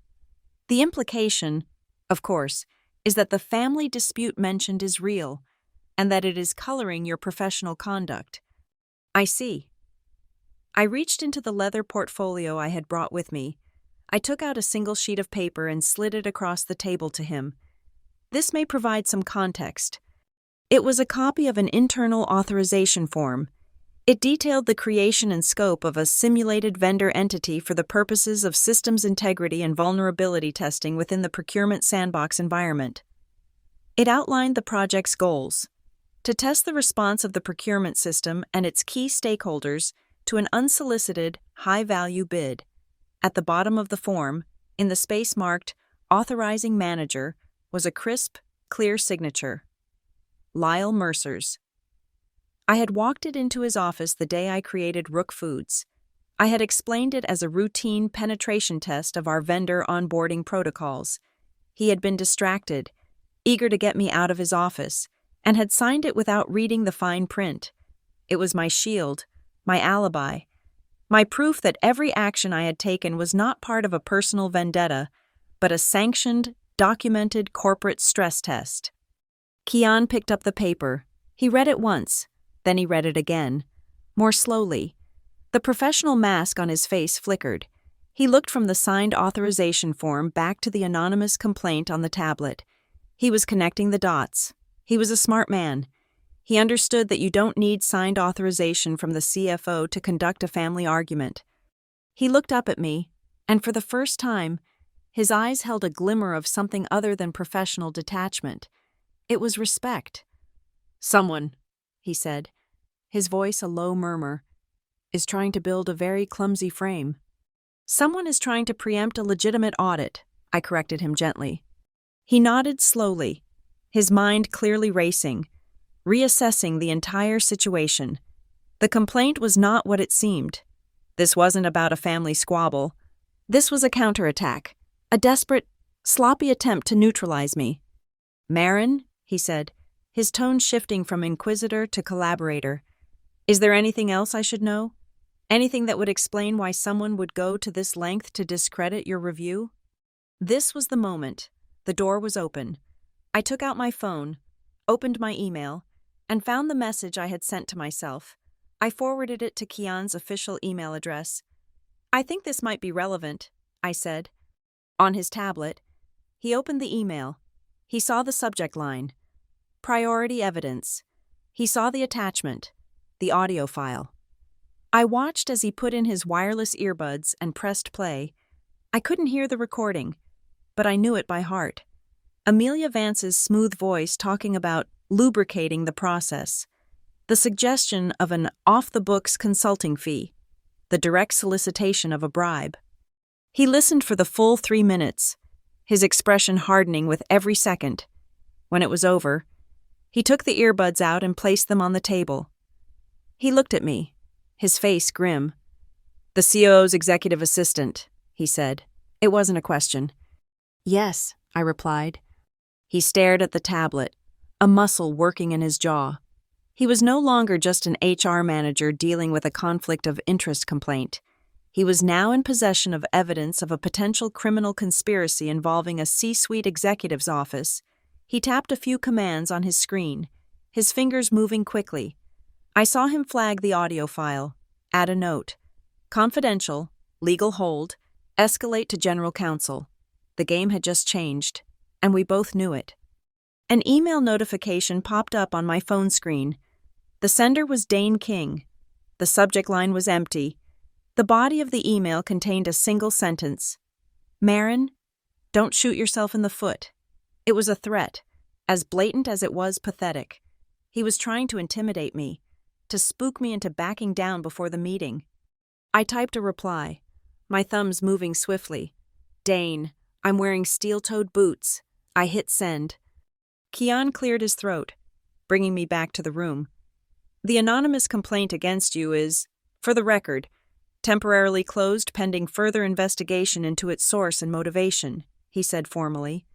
"The implication, of course, is that the family dispute mentioned is real, and that it is coloring your professional conduct." "I see." I reached into the leather portfolio I had brought with me. I took out a single sheet of paper and slid it across the table to him. This may provide some context. It was a copy of an internal authorization form. It detailed the creation and scope of a simulated vendor entity for the purposes of systems integrity and vulnerability testing within the procurement sandbox environment. It outlined the project's goals: to test the response of the procurement system and its key stakeholders to an unsolicited, high-value bid. At the bottom of the form, in the space marked Authorizing Manager, was a crisp, clear signature. Lyle Mercer's. I had walked it into his office the day I created Rook Foods. I had explained it as a routine penetration test of our vendor onboarding protocols. He had been distracted, eager to get me out of his office, and had signed it without reading the fine print. It was my shield, my alibi, my proof that every action I had taken was not part of a personal vendetta, but a sanctioned, documented corporate stress test. Kian picked up the paper. He read it once, then he read it again, more slowly. The professional mask on his face flickered. He looked from the signed authorization form back to the anonymous complaint on the tablet. He was connecting the dots. He was a smart man. He understood that you don't need signed authorization from the CFO to conduct a family argument. He looked up at me, and for the first time, his eyes held a glimmer of something other than professional detachment. It was respect. "Someone," he said, his voice a low murmur, "is trying to build a very clumsy frame." "Someone is trying to preempt a legitimate audit," I corrected him gently. He nodded slowly, his mind clearly racing, reassessing the entire situation. The complaint was not what it seemed. This wasn't about a family squabble. This was a counterattack, a desperate, sloppy attempt to neutralize me. Marin, he said, his tone shifting from inquisitor to collaborator. Is there anything else I should know? Anything that would explain why someone would go to this length to discredit your review? This was the moment. The door was open. I took out my phone, opened my email, and found the message I had sent to myself. I forwarded it to Kian's official email address. I think this might be relevant, I said. On his tablet, he opened the email. He saw the subject line. Priority evidence. He saw the attachment, the audio file. I watched as he put in his wireless earbuds and pressed play. I couldn't hear the recording, but I knew it by heart. Amelia Vance's smooth voice talking about lubricating the process, the suggestion of an off-the-books consulting fee, the direct solicitation of a bribe. He listened for the full 3 minutes, his expression hardening with every second. When it was over, he took the earbuds out and placed them on the table. He looked at me, his face grim. The COO's executive assistant, he said. It wasn't a question. Yes, I replied. He stared at the tablet, a muscle working in his jaw. He was no longer just an HR manager dealing with a conflict of interest complaint. He was now in possession of evidence of a potential criminal conspiracy involving a C-suite executive's office. He tapped a few commands on his screen, his fingers moving quickly. I saw him flag the audio file, add a note. Confidential, legal hold, escalate to general counsel. The game had just changed, and we both knew it. An email notification popped up on my phone screen. The sender was Dane King. The subject line was empty. The body of the email contained a single sentence. Marin, don't shoot yourself in the foot. It was a threat, as blatant as it was pathetic. He was trying to intimidate me, to spook me into backing down before the meeting. I typed a reply, my thumbs moving swiftly. Dane, I'm wearing steel-toed boots. I hit send. Kian cleared his throat, bringing me back to the room. The anonymous complaint against you is, for the record, temporarily closed pending further investigation into its source and motivation, he said formally.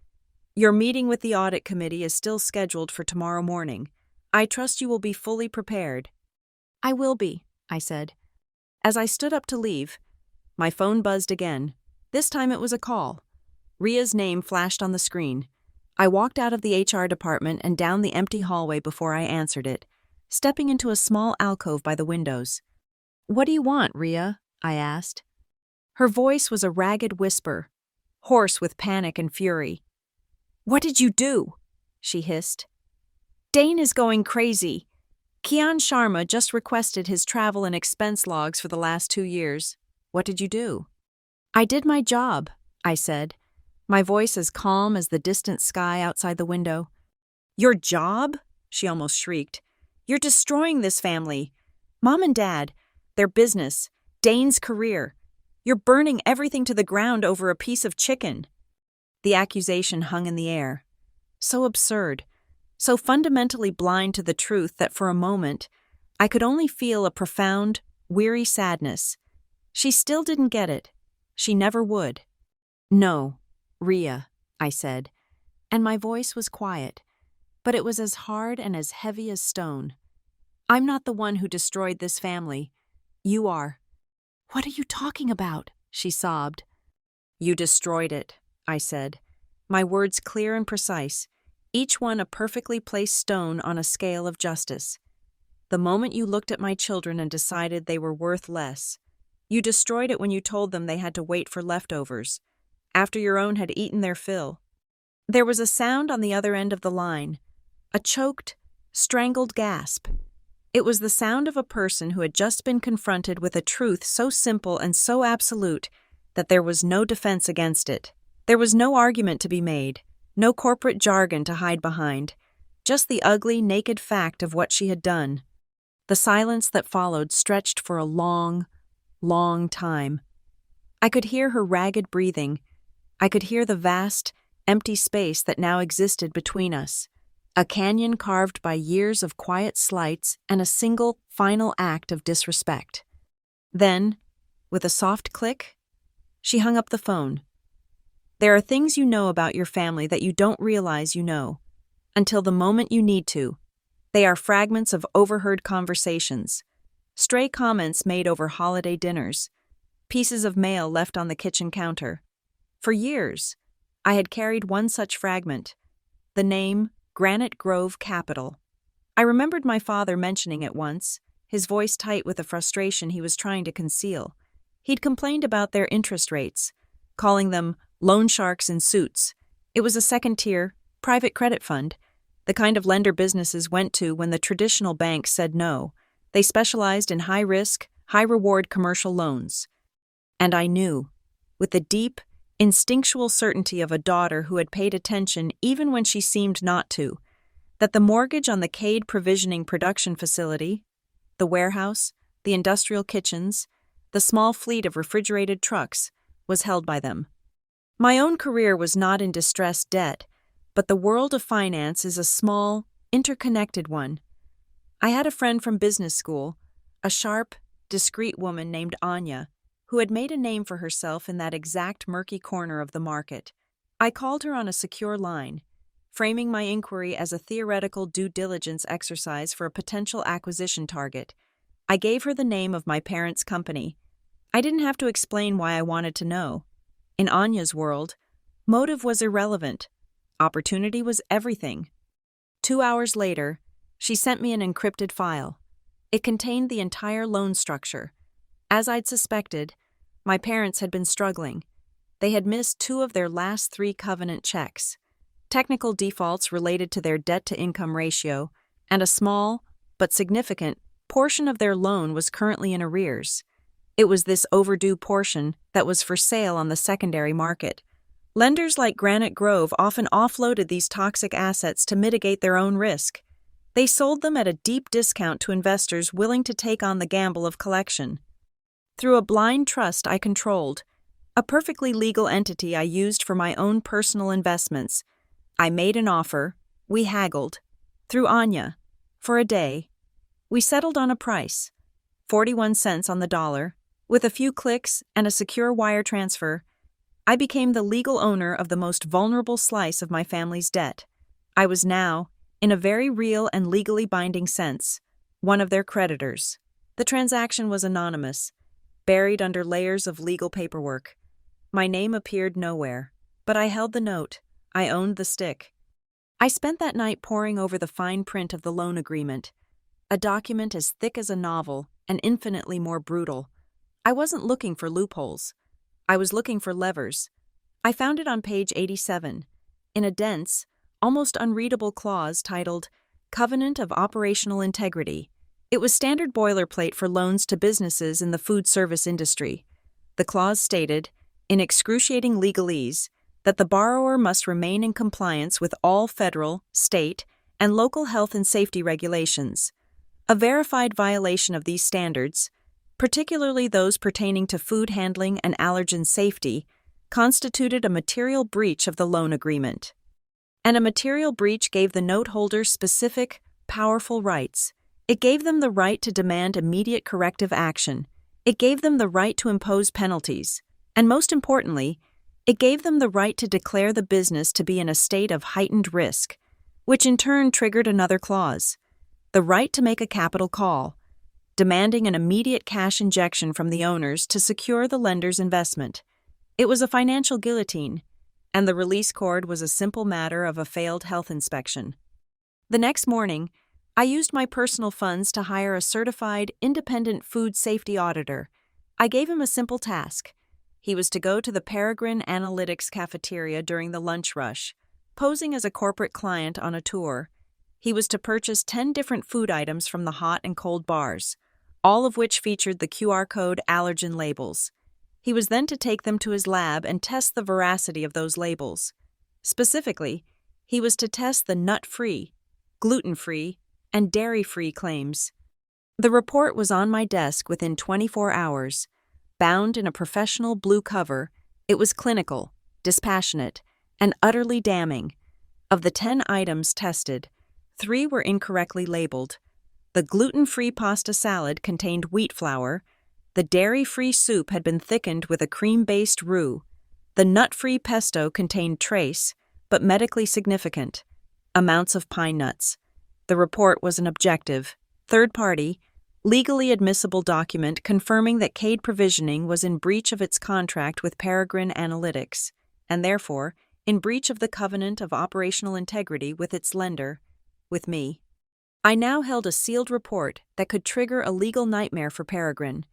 Your meeting with the audit committee is still scheduled for tomorrow morning. I trust you will be fully prepared. I will be, I said. As I stood up to leave, my phone buzzed again. This time it was a call. Ria's name flashed on the screen. I walked out of the HR department and down the empty hallway before I answered it, stepping into a small alcove by the windows. What do you want, Ria? I asked. Her voice was a ragged whisper, hoarse with panic and fury. What did you do? She hissed. Dane is going crazy. Kian Sharma just requested his travel and expense logs for the last 2 years. What did you do? I did my job, I said, my voice as calm as the distant sky outside the window. Your job? She almost shrieked. You're destroying this family. Mom and Dad, their business, Dane's career. You're burning everything to the ground over a piece of chicken. The accusation hung in the air. So absurd, so fundamentally blind to the truth that for a moment, I could only feel a profound, weary sadness. She still didn't get it. She never would. No, Ria, I said, and my voice was quiet, but it was as hard and as heavy as stone. I'm not the one who destroyed this family. You are. What are you talking about? She sobbed. You destroyed it, I said, my words clear and precise, each one a perfectly placed stone on a scale of justice. The moment you looked at my children and decided they were worth less, you destroyed it when you told them they had to wait for leftovers, after your own had eaten their fill. There was a sound on the other end of the line, a choked, strangled gasp. It was the sound of a person who had just been confronted with a truth so simple and so absolute that there was no defense against it. There was no argument to be made, no corporate jargon to hide behind, just the ugly, naked fact of what she had done. The silence that followed stretched for a long, long time. I could hear her ragged breathing. I could hear the vast, empty space that now existed between us, a canyon carved by years of quiet slights and a single, final act of disrespect. Then, with a soft click, she hung up the phone. There are things you know about your family that you don't realize you know. until the moment you need to. They are fragments of overheard conversations, stray comments made over holiday dinners, pieces of mail left on the kitchen counter. For years, I had carried one such fragment, the name Granite Grove Capital. I remembered my father mentioning it once, his voice tight with the frustration he was trying to conceal. He'd complained about their interest rates, calling them loan sharks in suits. It was a second-tier, private credit fund, the kind of lender businesses went to when the traditional banks said no. They specialized in high-risk, high-reward commercial loans. And I knew, with the deep, instinctual certainty of a daughter who had paid attention even when she seemed not to, that the mortgage on the Cade Provisioning Production Facility, the warehouse, the industrial kitchens, the small fleet of refrigerated trucks, was held by them. My own career was not in distressed debt, but the world of finance is a small, interconnected one. I had a friend from business school, a sharp, discreet woman named Anya, who had made a name for herself in that exact murky corner of the market. I called her on a secure line, framing my inquiry as a theoretical due diligence exercise for a potential acquisition target. I gave her the name of my parents' company. I didn't have to explain why I wanted to know. In Anya's world, motive was irrelevant. Opportunity was everything. 2 hours later, she sent me an encrypted file. It contained the entire loan structure. As I'd suspected, my parents had been struggling. They had missed 2 of their last 3 covenant checks, technical defaults related to their debt-to-income ratio, and a small, but significant, portion of their loan was currently in arrears. It was this overdue portion that was for sale on the secondary market. Lenders like Granite Grove often offloaded these toxic assets to mitigate their own risk. They sold them at a deep discount to investors willing to take on the gamble of collection. Through a blind trust I controlled, a perfectly legal entity I used for my own personal investments, I made an offer, we haggled, through Anya, for a day. We settled on a price, 41 cents on the dollar. With a few clicks and a secure wire transfer, I became the legal owner of the most vulnerable slice of my family's debt. I was now, in a very real and legally binding sense, one of their creditors. The transaction was anonymous, buried under layers of legal paperwork. My name appeared nowhere, but I held the note. I owned the stick. I spent that night poring over the fine print of the loan agreement, a document as thick as a novel and infinitely more brutal. I wasn't looking for loopholes. I was looking for levers. I found it on page 87, in a dense, almost unreadable clause titled Covenant of Operational Integrity. It was standard boilerplate for loans to businesses in the food service industry. The clause stated, in excruciating legalese, that the borrower must remain in compliance with all federal, state, and local health and safety regulations. A verified violation of these standards, particularly those pertaining to food handling and allergen safety, constituted a material breach of the loan agreement. And a material breach gave the note holders specific, powerful rights. It gave them the right to demand immediate corrective action. It gave them the right to impose penalties. And most importantly, it gave them the right to declare the business to be in a state of heightened risk, which in turn triggered another clause, the right to make a capital call, demanding an immediate cash injection from the owners to secure the lender's investment. It was a financial guillotine, and the release cord was a simple matter of a failed health inspection. The next morning, I used my personal funds to hire a certified, independent food safety auditor. I gave him a simple task. He was to go to the Peregrine Analytics cafeteria during the lunch rush, posing as a corporate client on a tour. He was to purchase 10 different food items from the hot and cold bars, all of which featured the QR code allergen labels. He was then to take them to his lab and test the veracity of those labels. Specifically, he was to test the nut-free, gluten-free, and dairy-free claims. The report was on my desk within 24 hours. Bound in a professional blue cover, it was clinical, dispassionate, and utterly damning. Of the 10 items tested, 3 were incorrectly labeled. The gluten-free pasta salad contained wheat flour. The dairy-free soup had been thickened with a cream-based roux. The nut-free pesto contained trace, but medically significant, amounts of pine nuts. The report was an objective, third-party, legally admissible document confirming that Cade Provisioning was in breach of its contract with Peregrine Analytics, and therefore in breach of the covenant of operational integrity with its lender, with me. I now held a sealed report that could trigger a legal nightmare for Peregrine,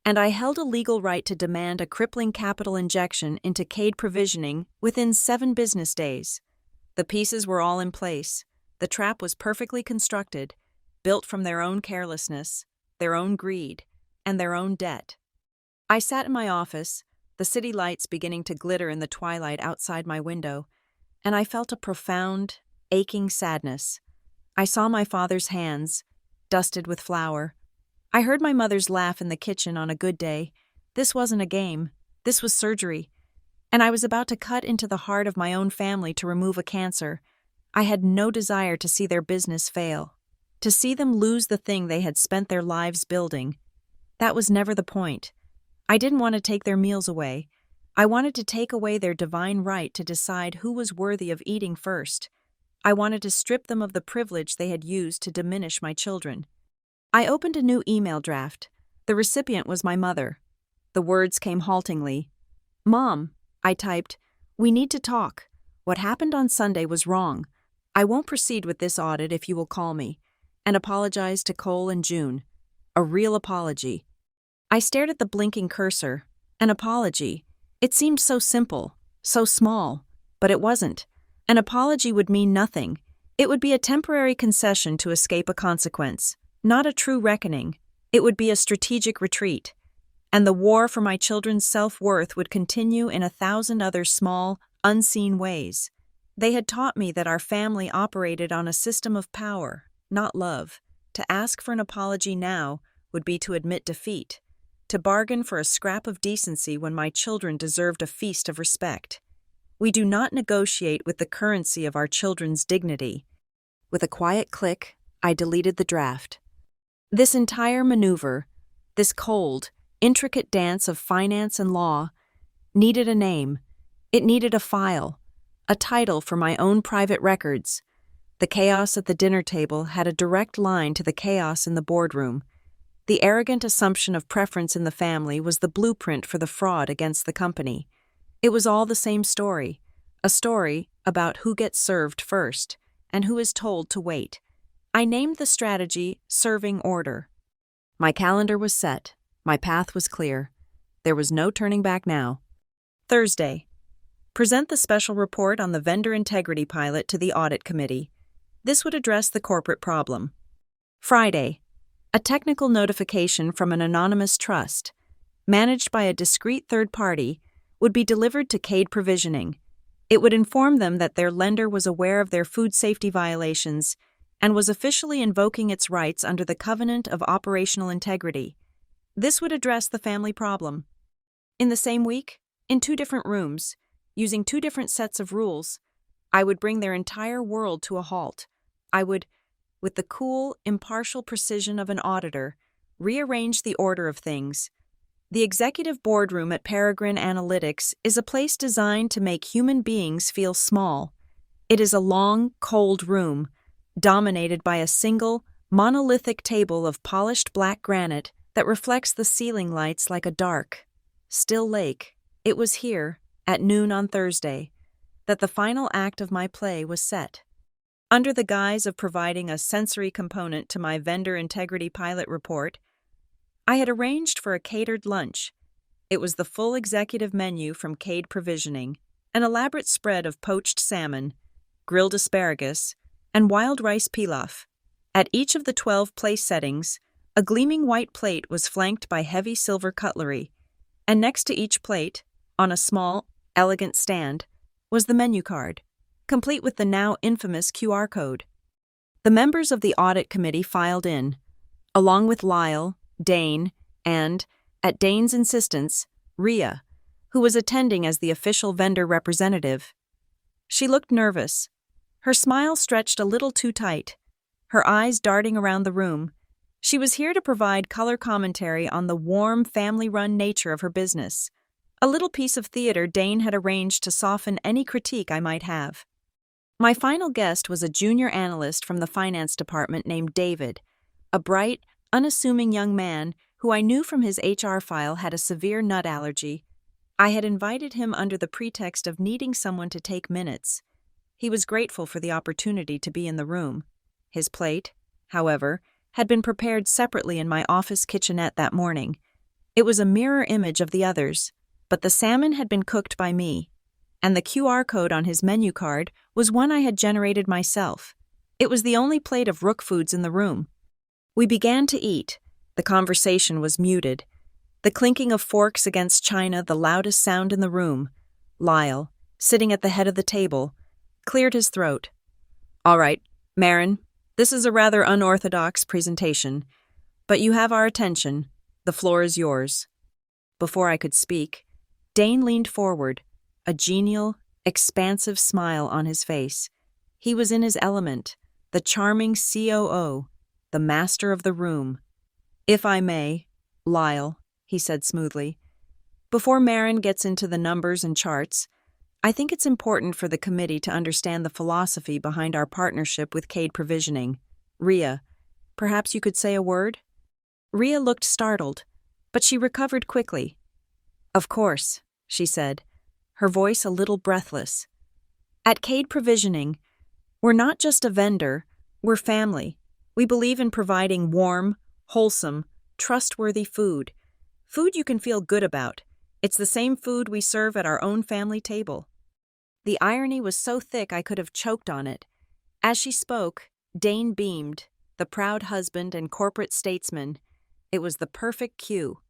and I held a legal right to demand a crippling capital injection into Cade Provisioning within 7 business days. The pieces were all in place. The trap was perfectly constructed, built from their own carelessness, their own greed, and their own debt. I sat in my office, the city lights beginning to glitter in the twilight outside my window, and I felt a profound, aching sadness. I saw my father's hands, dusted with flour. I heard my mother's laugh in the kitchen on a good day. This wasn't a game. This was surgery. And I was about to cut into the heart of my own family to remove a cancer. I had no desire to see their business fail, to see them lose the thing they had spent their lives building. That was never the point. I didn't want to take their meals away. I wanted to take away their divine right to decide who was worthy of eating first. I wanted to strip them of the privilege they had used to diminish my children. I opened a new email draft. The recipient was my mother. The words came haltingly. "Mom," I typed, "we need to talk. What happened on Sunday was wrong. I won't proceed with this audit if you will call me, and apologize to Cole and June. A real apology." I stared at the blinking cursor. An apology. It seemed so simple, so small, but it wasn't. An apology would mean nothing. It would be a temporary concession to escape a consequence, not a true reckoning. It would be a strategic retreat. And the war for my children's self-worth would continue in 1,000 other small, unseen ways. They had taught me that our family operated on a system of power, not love. To ask for an apology now would be to admit defeat, to bargain for a scrap of decency when my children deserved a feast of respect. We do not negotiate with the currency of our children's dignity. With a quiet click, I deleted the draft. This entire maneuver, this cold, intricate dance of finance and law, needed a name. It needed a file, a title for my own private records. The chaos at the dinner table had a direct line to the chaos in the boardroom. The arrogant assumption of preference in the family was the blueprint for the fraud against the company. It was all the same story, a story about who gets served first and who is told to wait. I named the strategy serving order. My calendar was set. My path was clear. There was no turning back now. Thursday. Present the special report on the vendor integrity pilot to the audit committee. This would address the corporate problem. Friday. A technical notification from an anonymous trust, managed by a discreet third party, would be delivered to Cade Provisioning. It would inform them that their lender was aware of their food safety violations and was officially invoking its rights under the covenant of operational integrity. This would address the family problem. In the same week, in 2 different rooms, using 2 different sets of rules, I would bring their entire world to a halt. I would, with the cool, impartial precision of an auditor, rearrange the order of things. The executive boardroom at Peregrine Analytics is a place designed to make human beings feel small. It is a long, cold room, dominated by a single, monolithic table of polished black granite that reflects the ceiling lights like a dark, still lake. It was here, at noon on Thursday, that the final act of my play was set. Under the guise of providing a sensory component to my vendor integrity pilot report, I had arranged for a catered lunch. It was the full executive menu from Cade Provisioning, an elaborate spread of poached salmon, grilled asparagus, and wild rice pilaf. At each of the 12 place settings, a gleaming white plate was flanked by heavy silver cutlery, and next to each plate, on a small, elegant stand, was the menu card, complete with the now infamous QR code. The members of the audit committee filed in, along with Lyle, Dane, and, at Dane's insistence, Rhea, who was attending as the official vendor representative. She looked nervous. Her smile stretched a little too tight, her eyes darting around the room. She was here to provide color commentary on the warm, family-run nature of her business, a little piece of theater Dane had arranged to soften any critique I might have. My final guest was a junior analyst from the finance department named David, a bright, unassuming young man who I knew from his HR file had a severe nut allergy. I had invited him under the pretext of needing someone to take minutes. He was grateful for the opportunity to be in the room. His plate, however, had been prepared separately in my office kitchenette that morning. It was a mirror image of the others, but the salmon had been cooked by me, and the QR code on his menu card was one I had generated myself. It was the only plate of Rook foods in the room. We began to eat. The conversation was muted. The clinking of forks against china, the loudest sound in the room. Lyle, sitting at the head of the table, cleared his throat. "All right, Marin, this is a rather unorthodox presentation, but you have our attention. The floor is yours." Before I could speak, Dane leaned forward, a genial, expansive smile on his face. He was in his element, the charming COO, the master of the room. "If I may, Lyle," he said smoothly, "before Marin gets into the numbers and charts, I think it's important for the committee to understand the philosophy behind our partnership with Cade Provisioning. Rhea, perhaps you could say a word?" Rhea looked startled, but she recovered quickly. "Of course," she said, her voice a little breathless. "At Cade Provisioning, we're not just a vendor, we're family. We believe in providing warm, wholesome, trustworthy food. Food you can feel good about. It's the same food we serve at our own family table." The irony was so thick I could have choked on it. As she spoke, Dane beamed, the proud husband and corporate statesman. It was the perfect cue.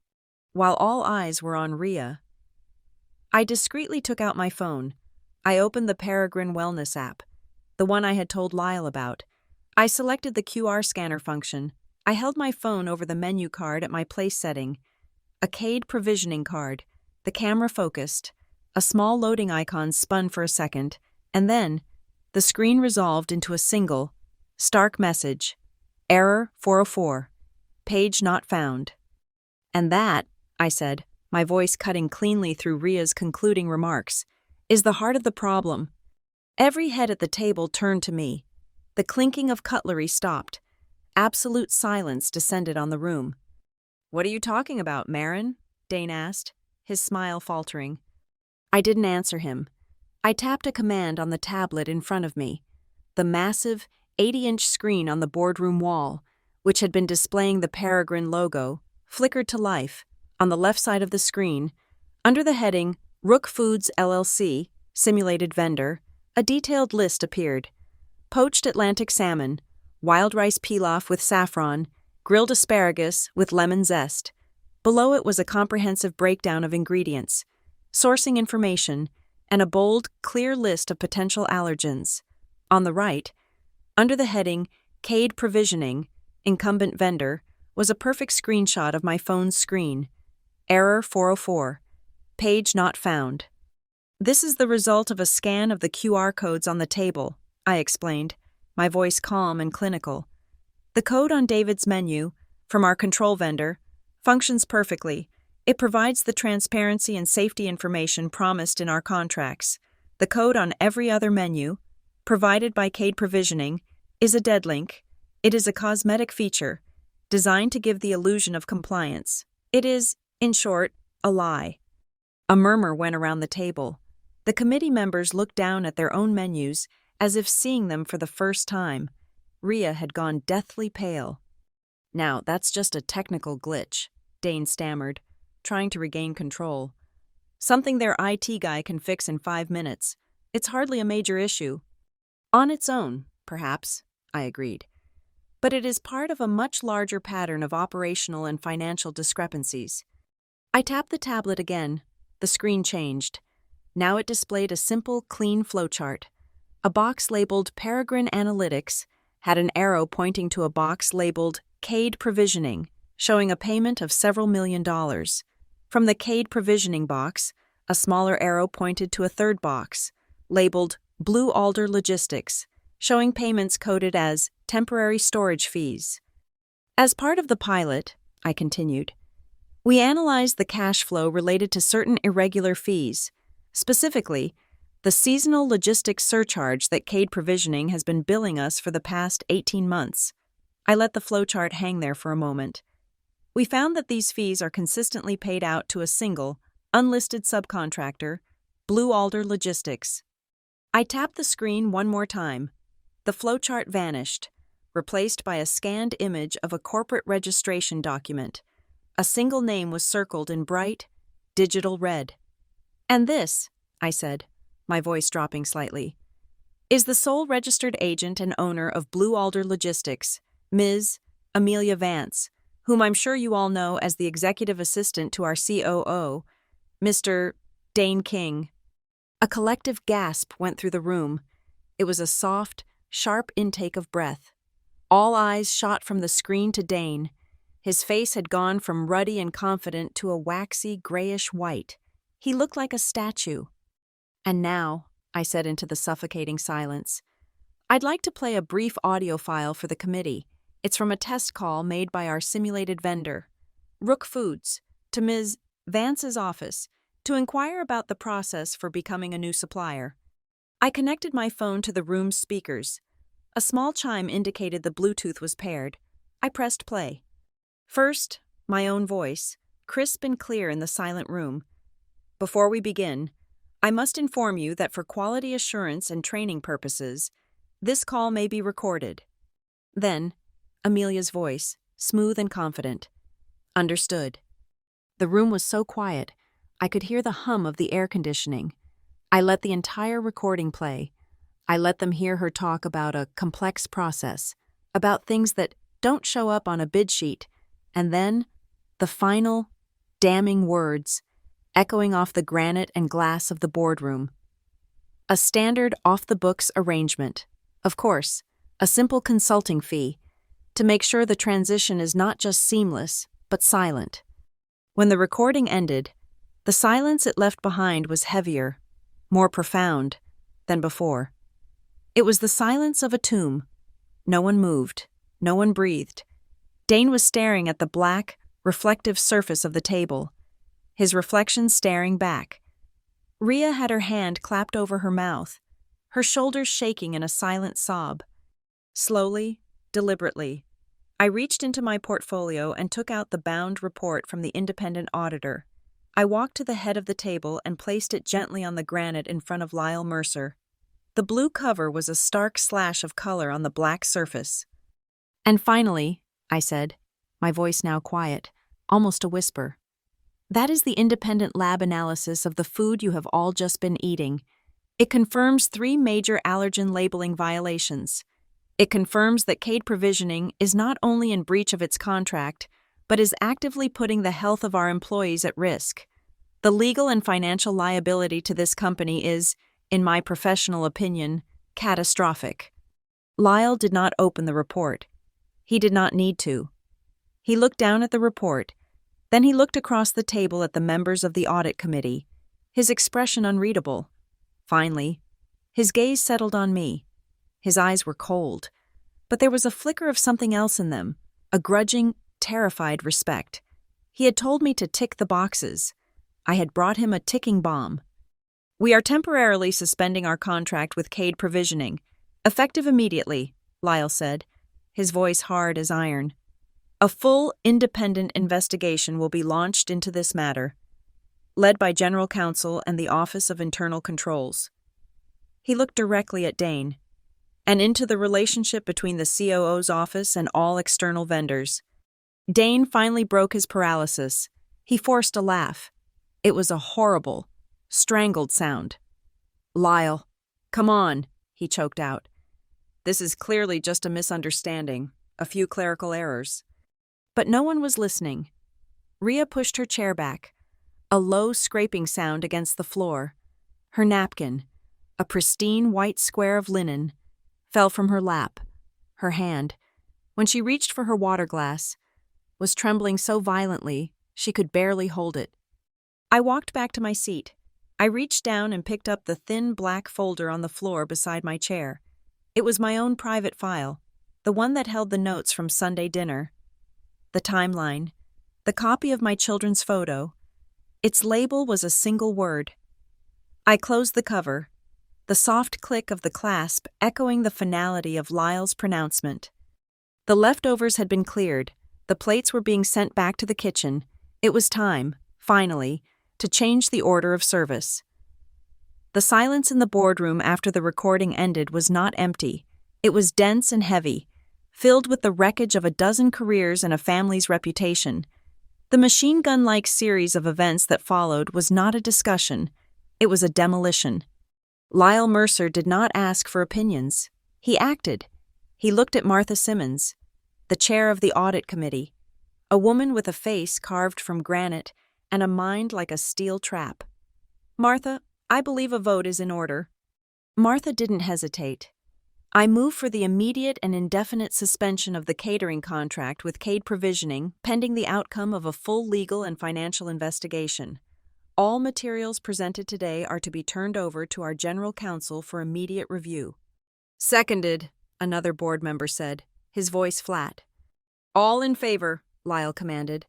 While all eyes were on Rhea, I discreetly took out my phone. I opened the Peregrine Wellness app, the one I had told Lyle about. I selected the QR scanner function. I held my phone over the menu card at my place setting. A Cade Provisioning card. The camera focused. A small loading icon spun for a second, and then the screen resolved into a single, stark message. "Error 404. Page not found." "And that," I said, my voice cutting cleanly through Rhea's concluding remarks, "is the heart of the problem." Every head at the table turned to me. The clinking of cutlery stopped. Absolute silence descended on the room. "What are you talking about, Marin?" Dane asked, his smile faltering. I didn't answer him. I tapped a command on the tablet in front of me. The massive, 80-inch screen on the boardroom wall, which had been displaying the Peregrine logo, flickered to life. On the left side of the screen, under the heading Rook Foods LLC, Simulated Vendor, a detailed list appeared. Poached Atlantic salmon, wild rice pilaf with saffron, grilled asparagus with lemon zest. Below it was a comprehensive breakdown of ingredients, sourcing information, and a bold, clear list of potential allergens. On the right, under the heading Cade Provisioning, Incumbent Vendor, was a perfect screenshot of my phone's screen. Error 404. Page not found. "This is the result of a scan of the QR codes on the table," I explained, my voice calm and clinical. "The code on David's menu, from our control vendor, functions perfectly. It provides the transparency and safety information promised in our contracts. The code on every other menu, provided by Cade Provisioning, is a dead link. It is a cosmetic feature, designed to give the illusion of compliance. It is, in short, a lie." A murmur went around the table. The committee members looked down at their own menus, as if seeing them for the first time. Rhea had gone deathly pale. "Now, that's just a technical glitch," Dane stammered, trying to regain control. "Something their IT guy can fix in 5 minutes. It's hardly a major issue." "On its own, perhaps," I agreed. "But it is part of a much larger pattern of operational and financial discrepancies." I tapped the tablet again. The screen changed. Now it displayed a simple, clean flowchart. A box labeled Peregrine Analytics had an arrow pointing to a box labeled Cade Provisioning, showing a payment of several $million. From the Cade Provisioning box, a smaller arrow pointed to a third box, labeled Blue Alder Logistics, showing payments coded as temporary storage fees. "As part of the pilot," I continued, "we analyzed the cash flow related to certain irregular fees. Specifically, The seasonal logistics surcharge that Cade Provisioning has been billing us for the past 18 months. I let the flowchart hang there for a moment. We found that these fees are consistently paid out to a single, unlisted subcontractor, Blue Alder Logistics. I tapped the screen one more time. The flowchart vanished, replaced by a scanned image of a corporate registration document. A single name was circled in bright, digital red. "And this," I said, my voice dropping slightly, "is the sole registered agent and owner of Blue Alder Logistics, Ms. Amelia Vance, whom I'm sure you all know as the executive assistant to our COO, Mr. Dane King." A collective gasp went through the room. It was a soft, sharp intake of breath. All eyes shot from the screen to Dane. His face had gone from ruddy and confident to a waxy, grayish white. He looked like a statue. "And now," I said into the suffocating silence, "I'd like to play a brief audio file for the committee. It's from a test call made by our simulated vendor, Rook Foods, to Ms. Vance's office to inquire about the process for becoming a new supplier." I connected my phone to the room's speakers. A small chime indicated the Bluetooth was paired. I pressed play. First, my own voice, crisp and clear in the silent room. "Before we begin, I must inform you that for quality assurance and training purposes, this call may be recorded." Then, Amelia's voice, smooth and confident. "Understood." The room was so quiet, I could hear the hum of the air conditioning. I let the entire recording play. I let them hear her talk about a complex process, about things that don't show up on a bid sheet, and then the final, damning words, echoing off the granite and glass of the boardroom. A standard off-the-books arrangement. Of course, a simple consulting fee, to make sure the transition is not just seamless, but silent. When the recording ended, the silence it left behind was heavier, more profound, than before. It was the silence of a tomb. No one moved, no one breathed. Dane was staring at the black, reflective surface of the table, his reflection staring back. Rhea had her hand clapped over her mouth, her shoulders shaking in a silent sob. Slowly, deliberately, I reached into my portfolio and took out the bound report from the independent auditor. I walked to the head of the table and placed it gently on the granite in front of Lyle Mercer. The blue cover was a stark slash of color on the black surface. "And finally," I said, my voice now quiet, almost a whisper, "that is the independent lab analysis of the food you have all just been eating. It confirms 3 major allergen labeling violations. It confirms that Cade Provisioning is not only in breach of its contract, but is actively putting the health of our employees at risk. The legal and financial liability to this company is, in my professional opinion, catastrophic." Lyle did not open the report. He did not need to. He looked down at the report. Then he looked across the table at the members of the audit committee, his expression unreadable. Finally, his gaze settled on me. His eyes were cold, but there was a flicker of something else in them, a grudging, terrified respect. He had told me to tick the boxes. I had brought him a ticking bomb. "We are temporarily suspending our contract with Cade Provisioning, effective immediately," Lyle said, his voice hard as iron. "A full, independent investigation will be launched into this matter, led by General Counsel and the Office of Internal Controls." He looked directly at Dane, and into the relationship between the COO's office and all external vendors. Dane finally broke his paralysis. He forced a laugh. It was a horrible, strangled sound. "Lyle, come on," he choked out. "This is clearly just a misunderstanding, a few clerical errors." But no one was listening. Rhea pushed her chair back. A low scraping sound against the floor. Her napkin, a pristine white square of linen, fell from her lap. Her hand, when she reached for her water glass, was trembling so violently she could barely hold it. I walked back to my seat. I reached down and picked up the thin black folder on the floor beside my chair. It was my own private file, the one that held the notes from Sunday dinner. The timeline, the copy of my children's photo. Its label was a single word. I closed the cover, the soft click of the clasp echoing the finality of Lyle's pronouncement. The leftovers had been cleared, the plates were being sent back to the kitchen. It was time, finally, to change the order of service. The silence in the boardroom after the recording ended was not empty. It was dense and heavy, filled with the wreckage of a dozen careers and a family's reputation. The machine gun-like series of events that followed was not a discussion, it was a demolition. Lyle Mercer did not ask for opinions. He acted. He looked at Martha Simmons, the chair of the audit committee, a woman with a face carved from granite and a mind like a steel trap. "Martha, I believe a vote is in order." Martha didn't hesitate. "I move for the immediate and indefinite suspension of the catering contract with Cade Provisioning pending the outcome of a full legal and financial investigation. All materials presented today are to be turned over to our general counsel for immediate review." "Seconded," another board member said, his voice flat. "All in favor," Lyle commanded.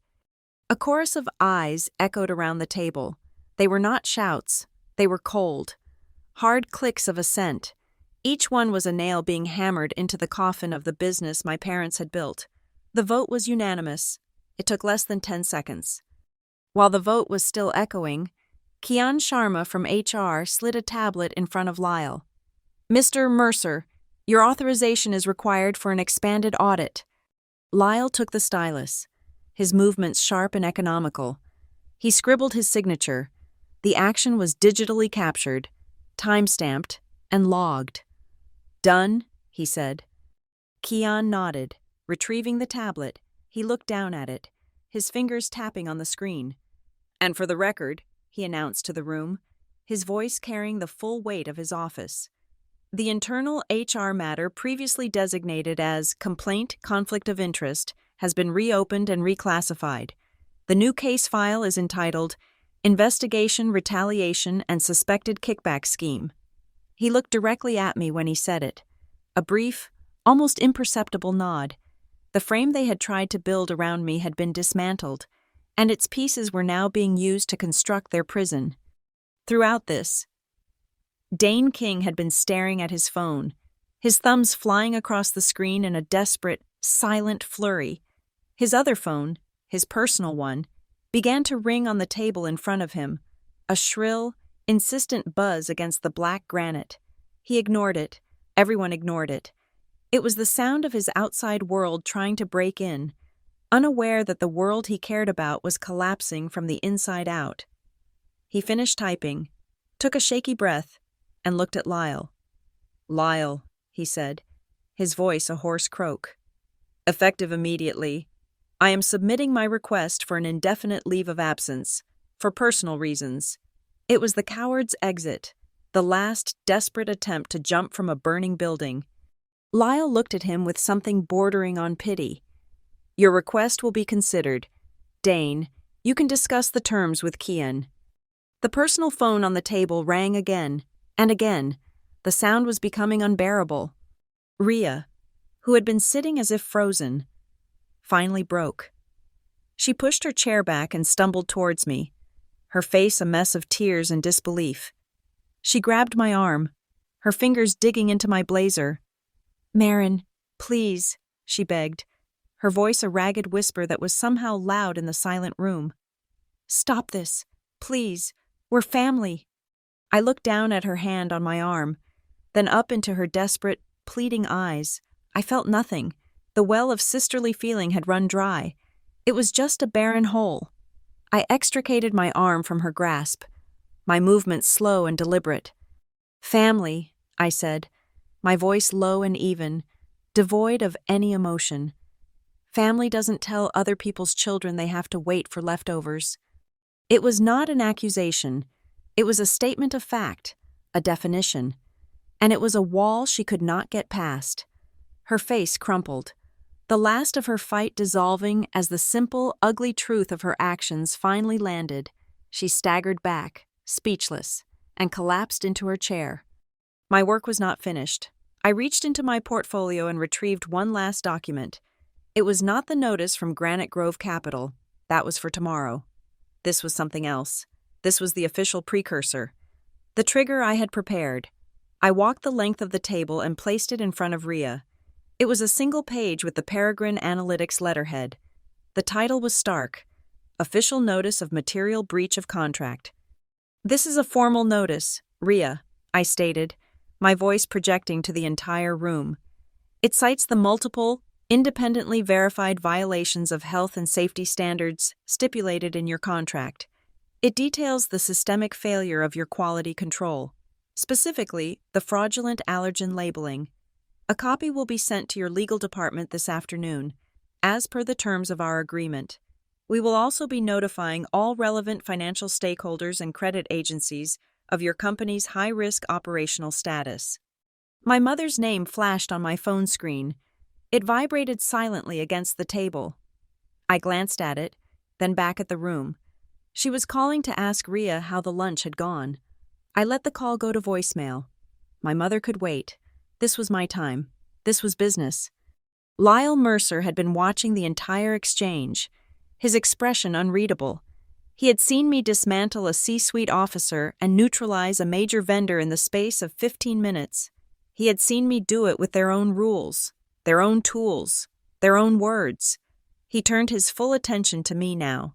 A chorus of ayes echoed around the table. They were not shouts, they were cold, hard clicks of assent. Each one was a nail being hammered into the coffin of the business my parents had built. The vote was unanimous. It took less than 10 seconds. While the vote was still echoing, Kian Sharma from HR slid a tablet in front of Lyle. "Mr. Mercer, your authorization is required for an expanded audit." Lyle took the stylus, his movements sharp and economical. He scribbled his signature. The action was digitally captured, time-stamped, and logged. "Done," he said. Kian nodded. Retrieving the tablet, he looked down at it, his fingers tapping on the screen. "And for the record," he announced to the room, his voice carrying the full weight of his office, "the internal HR matter previously designated as complaint conflict of interest has been reopened and reclassified. The new case file is entitled Investigation, Retaliation, and Suspected Kickback Scheme." He looked directly at me when he said it. A brief, almost imperceptible nod. The frame they had tried to build around me had been dismantled, and its pieces were now being used to construct their prison. Throughout this, Dane King had been staring at his phone, his thumbs flying across the screen in a desperate, silent flurry. His other phone, his personal one, began to ring on the table in front of him, a shrill, insistent buzz against the black granite. He ignored it. Everyone ignored it. It was the sound of his outside world trying to break in, unaware that the world he cared about was collapsing from the inside out. He finished typing, took a shaky breath, and looked at Lyle. "Lyle," he said, his voice a hoarse croak. "Effective immediately, I am submitting my request for an indefinite leave of absence, for personal reasons." It was the coward's exit, the last desperate attempt to jump from a burning building. Lyle looked at him with something bordering on pity. "Your request will be considered. Dane, you can discuss the terms with Kian." The personal phone on the table rang again, and again. The sound was becoming unbearable. Rhea, who had been sitting as if frozen, finally broke. She pushed her chair back and stumbled towards me, her face a mess of tears and disbelief. She grabbed my arm, her fingers digging into my blazer. "Marin, please," she begged, her voice a ragged whisper that was somehow loud in the silent room. "Stop this, please. We're family." I looked down at her hand on my arm, then up into her desperate, pleading eyes. I felt nothing. The well of sisterly feeling had run dry. It was just a barren hole. I extricated my arm from her grasp, my movements slow and deliberate. "Family," I said, my voice low and even, devoid of any emotion. Family doesn't tell other people's children they have to wait for leftovers. It was not an accusation. It was a statement of fact, a definition. And it was a wall she could not get past. Her face crumpled, the last of her fight dissolving as the simple, ugly truth of her actions finally landed. She staggered back, speechless, and collapsed into her chair. My work was not finished. I reached into my portfolio and retrieved one last document. It was not the notice from Granite Grove Capital. That was for tomorrow. This was something else. This was the official precursor. The trigger I had prepared. I walked the length of the table and placed it in front of Ria. It was a single page with the Peregrine Analytics letterhead. The title was stark: Official Notice of Material Breach of Contract. "This is a formal notice, Ria," I stated, my voice projecting to the entire room. "It cites the multiple, independently verified violations of health and safety standards stipulated in your contract. It details the systemic failure of your quality control, specifically the fraudulent allergen labeling. A copy will be sent to your legal department this afternoon, as per the terms of our agreement. We will also be notifying all relevant financial stakeholders and credit agencies of your company's high-risk operational status." My mother's name flashed on my phone screen. It vibrated silently against the table. I glanced at it, then back at the room. She was calling to ask Ria how the lunch had gone. I let the call go to voicemail. My mother could wait. This was my time. This was business. Lyle Mercer had been watching the entire exchange, his expression unreadable. He had seen me dismantle a C-suite officer and neutralize a major vendor in the space of 15 minutes. He had seen me do it with their own rules, their own tools, their own words. He turned his full attention to me now.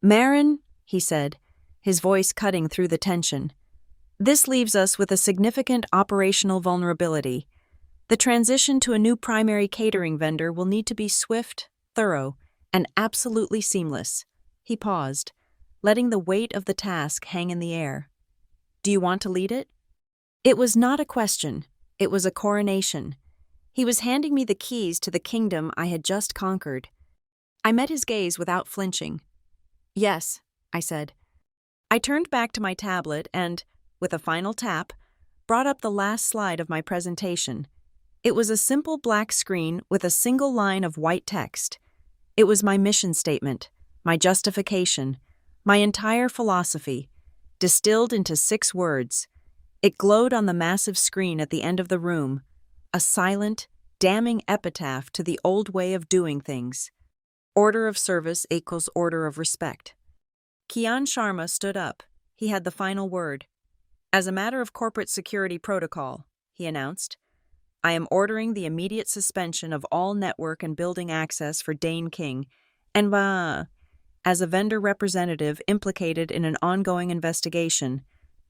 "Marin," he said, his voice cutting through the tension, "this leaves us with a significant operational vulnerability. The transition to a new primary catering vendor will need to be swift, thorough, and absolutely seamless." He paused, letting the weight of the task hang in the air. "Do you want to lead it?" It was not a question. It was a coronation. He was handing me the keys to the kingdom I had just conquered. I met his gaze without flinching. "Yes," I said. I turned back to my tablet and, with a final tap, brought up the last slide of my presentation. It was a simple black screen with a single line of white text. It was my mission statement, my justification, my entire philosophy, distilled into 6 words. It glowed on the massive screen at the end of the room, a silent, damning epitaph to the old way of doing things. Order of service equals order of respect. Kian Sharma stood up. He had the final word. "As a matter of corporate security protocol," he announced, "I am ordering the immediate suspension of all network and building access for Dane King and as a vendor representative implicated in an ongoing investigation.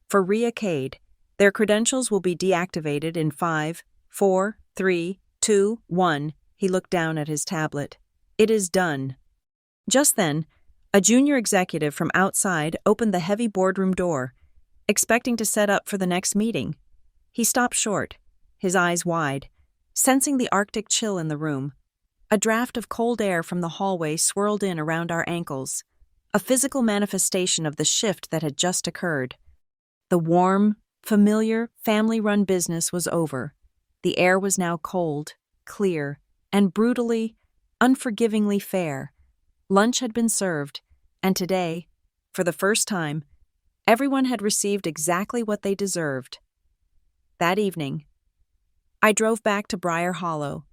For Ria Cade, their credentials will be deactivated in 5, 4, 3, 2, 1. He looked down at his tablet. "It is done." Just then, a junior executive from outside opened the heavy boardroom door, expecting to set up for the next meeting. He stopped short, his eyes wide, sensing the Arctic chill in the room. A draft of cold air from the hallway swirled in around our ankles, a physical manifestation of the shift that had just occurred. The warm, familiar, family-run business was over. The air was now cold, clear, and brutally, unforgivingly fair. Lunch had been served, and today, for the first time, everyone had received exactly what they deserved. That evening, I drove back to Briar Hollow.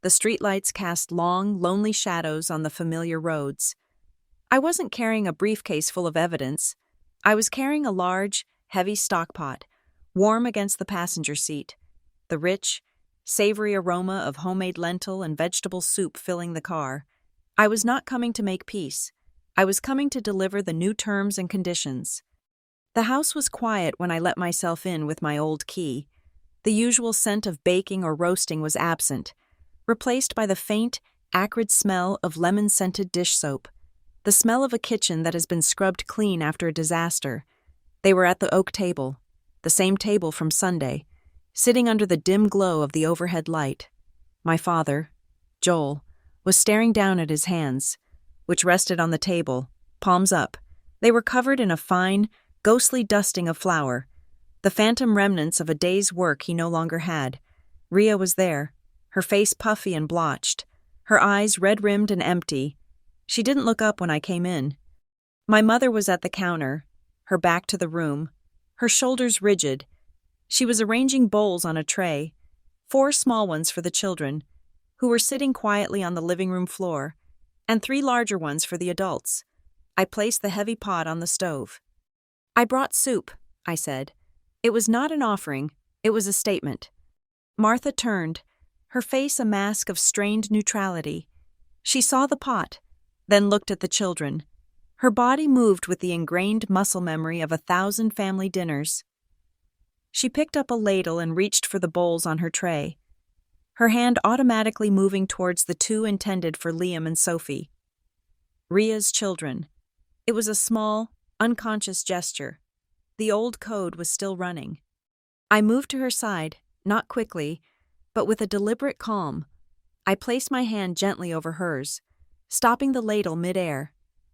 The streetlights cast long, lonely shadows on the familiar roads. I wasn't carrying a briefcase full of evidence. I was carrying a large, heavy stockpot, warm against the passenger seat, the rich, savory aroma of homemade lentil and vegetable soup filling the car. I was not coming to make peace. I was coming to deliver the new terms and conditions. The house was quiet when I let myself in with my old key. The usual scent of baking or roasting was absent, replaced by the faint, acrid smell of lemon-scented dish soap, the smell of a kitchen that has been scrubbed clean after a disaster. They were at the oak table, the same table from Sunday, sitting under the dim glow of the overhead light. My father, Joel, was staring down at his hands, which rested on the table, palms up. They were covered in a fine, ghostly dusting of flour, the phantom remnants of a day's work he no longer had. Ria was there, her face puffy and blotched, her eyes red-rimmed and empty. She didn't look up when I came in. My mother was at the counter, her back to the room, her shoulders rigid. She was arranging bowls on a tray, 4 small ones for the children, who were sitting quietly on the living room floor, and 3 larger ones for the adults. I placed the heavy pot on the stove. "I brought soup," I said. It was not an offering, It was a statement. Martha turned, her face a mask of strained neutrality. She saw the pot, then looked at the children. Her body moved with the ingrained muscle memory of 1,000 family dinners. She picked up a ladle and reached for the bowls on her tray, her hand automatically moving towards the two intended for Liam and Sophie. Ria's children. It was a small, unconscious gesture. The old code was still running. I moved to her side, not quickly, but with a deliberate calm. I placed my hand gently over hers, stopping the ladle mid-air.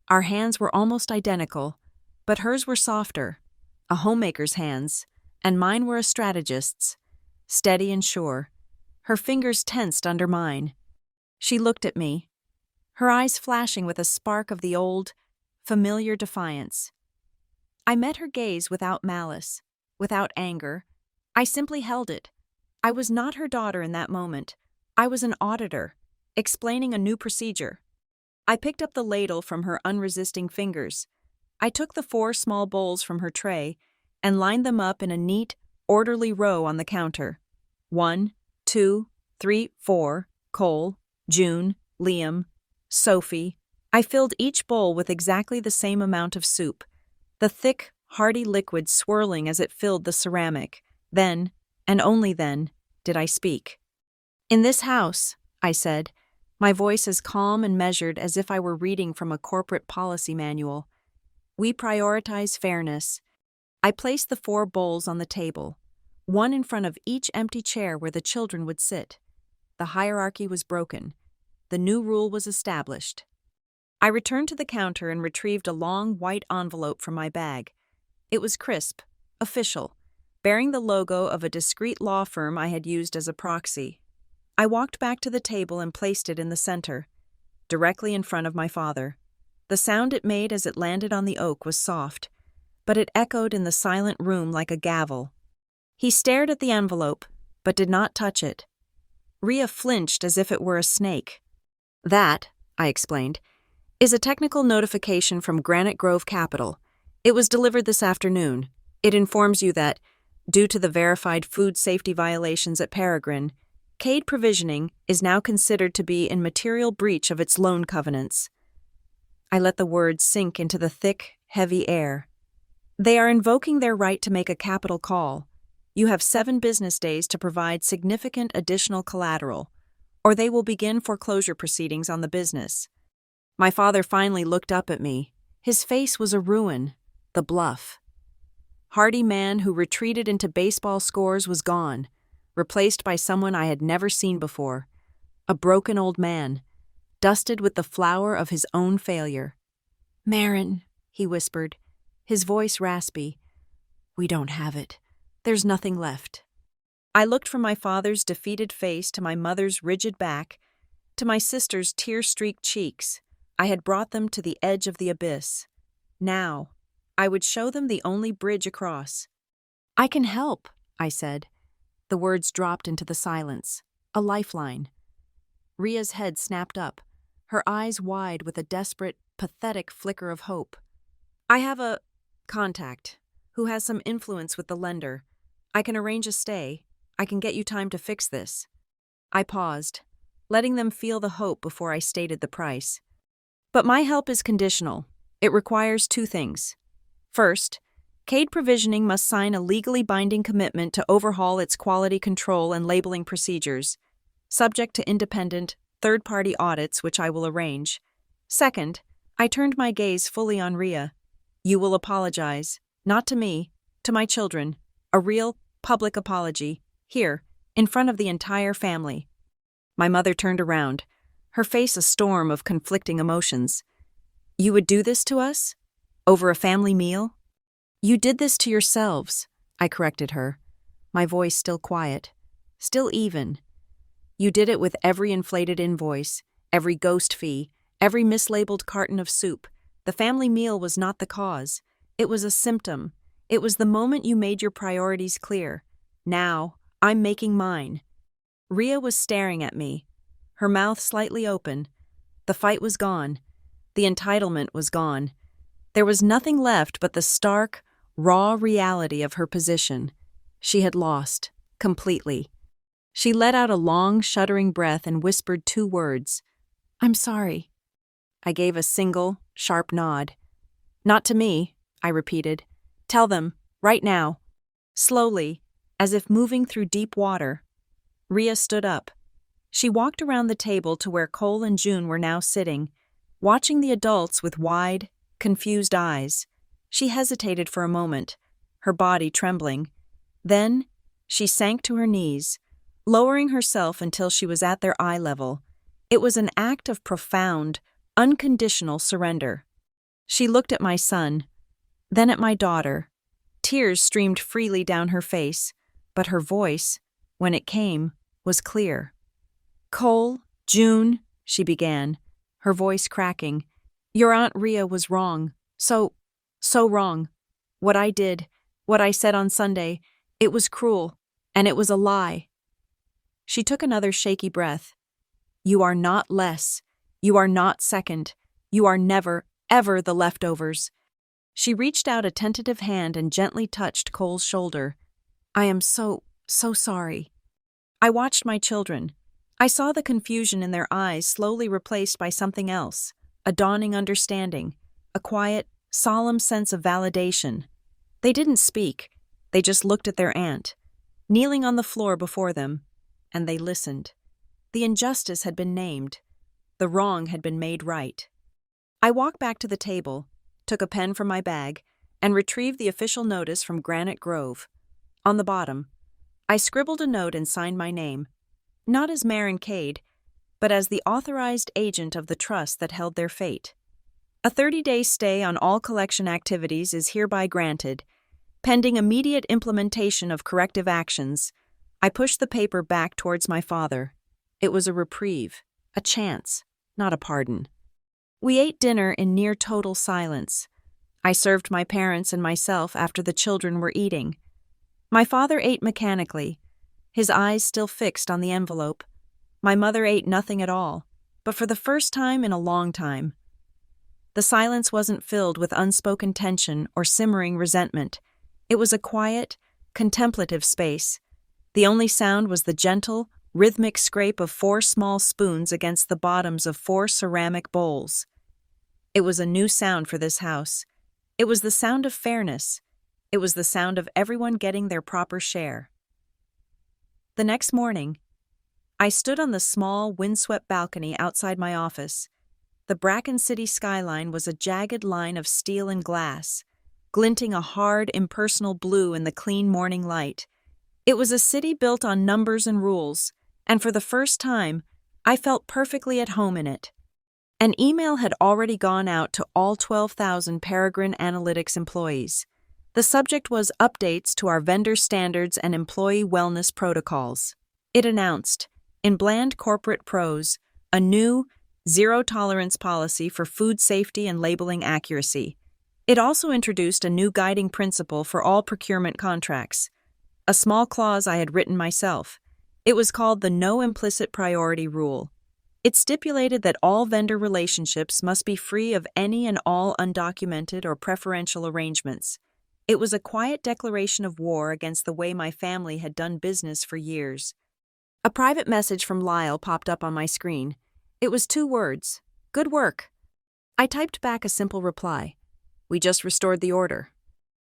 Our hands were almost identical, but hers were softer, a homemaker's hands, and mine were a strategist's, steady and sure. Her fingers tensed under mine. She looked at me, her eyes flashing with a spark of the old, familiar defiance. I met her gaze without malice, without anger. I simply held it. I was not her daughter in that moment. I was an auditor, explaining a new procedure. I picked up the ladle from her unresisting fingers. I took the 4 small bowls from her tray and lined them up in a neat, orderly row on the counter. 1, 2, 3, 4, Cole, June, Liam, Sophie. I filled each bowl with exactly the same amount of soup, the thick, hearty liquid swirling as it filled the ceramic. Then, and only then, did I speak. In this house, I said, my voice as calm and measured as if I were reading from a corporate policy manual, we prioritize fairness. I placed the 4 bowls on the table, one in front of each empty chair where the children would sit. The hierarchy was broken. The new rule was established. I returned to the counter and retrieved a long white envelope from my bag. It was crisp, official, bearing the logo of a discreet law firm I had used as a proxy. I walked back to the table and placed it in the center, directly in front of my father. The sound it made as it landed on the oak was soft, but it echoed in the silent room like a gavel. He stared at the envelope, but did not touch it. Ria flinched as if it were a snake. That, I explained, is a technical notification from Granite Grove Capital. It was delivered this afternoon. It informs you that, due to the verified food safety violations at Peregrine, Cade Provisioning is now considered to be in material breach of its loan covenants. I let the words sink into the thick, heavy air. They are invoking their right to make a capital call. You have 7 business days to provide significant additional collateral, or they will begin foreclosure proceedings on the business. My father finally looked up at me. His face was a ruin, the bluff. Hardy man who retreated into baseball scores was gone, replaced by someone I had never seen before, a broken old man, dusted with the flour of his own failure. "Marin," he whispered, his voice raspy, "we don't have it. There's nothing left." I looked from my father's defeated face to my mother's rigid back, to my sister's tear-streaked cheeks. I had brought them to the edge of the abyss. Now, I would show them the only bridge across. "I can help," I said. The words dropped into the silence. A lifeline. Ria's head snapped up, her eyes wide with a desperate, pathetic flicker of hope. "I have a contact who has some influence with the lender. I can arrange a stay. I can get you time to fix this." I paused, letting them feel the hope before I stated the price. "But my help is conditional. It requires 2 things. First, Cade Provisioning must sign a legally binding commitment to overhaul its quality control and labeling procedures, subject to independent, third-party audits which I will arrange. Second, I turned my gaze fully on Ria. You will apologize, not to me, to my children, a real, public apology, here, in front of the entire family." My mother turned around, her face a storm of conflicting emotions. "You would do this to us? Over a family meal?" "You did this to yourselves," I corrected her, my voice still quiet, still even. "You did it with every inflated invoice, every ghost fee, every mislabeled carton of soup. The family meal was not the cause. It was a symptom. It was the moment you made your priorities clear. Now, I'm making mine." Ria was staring at me, her mouth slightly open. The fight was gone. The entitlement was gone. There was nothing left but the stark, raw reality of her position. She had lost. completely. She let out a long, shuddering breath and whispered 2 words. "I'm sorry." I gave a single, sharp nod. "Not to me," I repeated. "Tell them, right now." Slowly, as if moving through deep water, Rhea stood up. She walked around the table to where Cole and June were now sitting, watching the adults with wide, confused eyes. She hesitated for a moment, her body trembling. Then, she sank to her knees, lowering herself until she was at their eye level. It was an act of profound, unconditional surrender. She looked at my son, then at my daughter. Tears streamed freely down her face, but her voice, when it came, was clear. "Cole, June," she began, her voice cracking. "Your Aunt Rhea was wrong. So wrong. What I did, what I said on Sunday, it was cruel, and it was a lie." She took another shaky breath. "You are not less. You are not second. You are never, ever the leftovers." She reached out a tentative hand and gently touched Cole's shoulder. "I am so sorry." I watched my children. I saw the confusion in their eyes slowly replaced by something else, a dawning understanding, a quiet, solemn sense of validation. They didn't speak, they just looked at their aunt, kneeling on the floor before them, and they listened. The injustice had been named. The wrong had been made right. I walked back to the table, took a pen from my bag, and retrieved the official notice from Granite Grove. On the bottom, I scribbled a note and signed my name, not as Maren Cade, but as the authorized agent of the trust that held their fate. A 30-day stay on all collection activities is hereby granted. Pending immediate implementation of corrective actions, I pushed the paper back towards my father. It was a reprieve, a chance, not a pardon. We ate dinner in near total silence. I served my parents and myself after the children were eating. My father ate mechanically, his eyes still fixed on the envelope. My mother ate nothing at all, but for the first time in a long time. The silence wasn't filled with unspoken tension or simmering resentment. It was a quiet, contemplative space. The only sound was the gentle, rhythmic scrape of 4 small spoons against the bottoms of 4 ceramic bowls. It was a new sound for this house. It was the sound of fairness. It was the sound of everyone getting their proper share. The next morning, I stood on the small, windswept balcony outside my office. The Bracken City skyline was a jagged line of steel and glass, glinting a hard, impersonal blue in the clean morning light. It was a city built on numbers and rules, and for the first time, I felt perfectly at home in it. An email had already gone out to all 12,000 Peregrine Analytics employees. The subject was updates to our vendor standards and employee wellness protocols. It announced, in bland corporate prose, a new, zero-tolerance policy for food safety and labeling accuracy. It also introduced a new guiding principle for all procurement contracts, a small clause I had written myself. It was called the No Implicit Priority Rule. It stipulated that all vendor relationships must be free of any and all undocumented or preferential arrangements. It was a quiet declaration of war against the way my family had done business for years. A private message from Lyle popped up on my screen. It was 2 words, "Good work." I typed back a simple reply. "We just restored the order."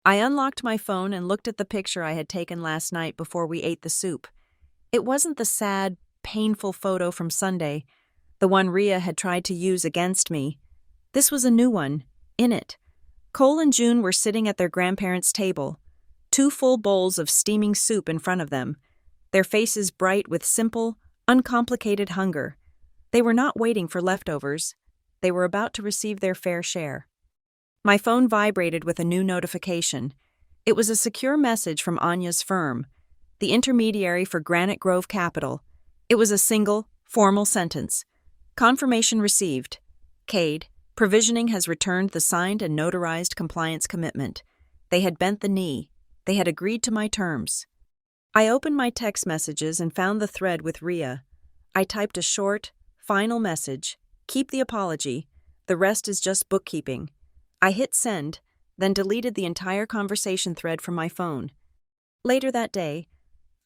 I unlocked my phone and looked at the picture I had taken last night before we ate the soup. It wasn't the sad, painful photo from Sunday, the one Rhea had tried to use against me. This was a new one. In it, Cole and June were sitting at their grandparents' table, 2 full bowls of steaming soup in front of them, their faces bright with simple, uncomplicated hunger. They were not waiting for leftovers. They were about to receive their fair share. My phone vibrated with a new notification. It was a secure message from Anya's firm, the intermediary for Granite Grove Capital. It was a single, formal sentence. Confirmation received. Cade, Provisioning has returned the signed and notarized compliance commitment. They had bent the knee. They had agreed to my terms. I opened my text messages and found the thread with Rhea. I typed a short, final message. Keep the apology. The rest is just bookkeeping. I hit send, then deleted the entire conversation thread from my phone. Later that day,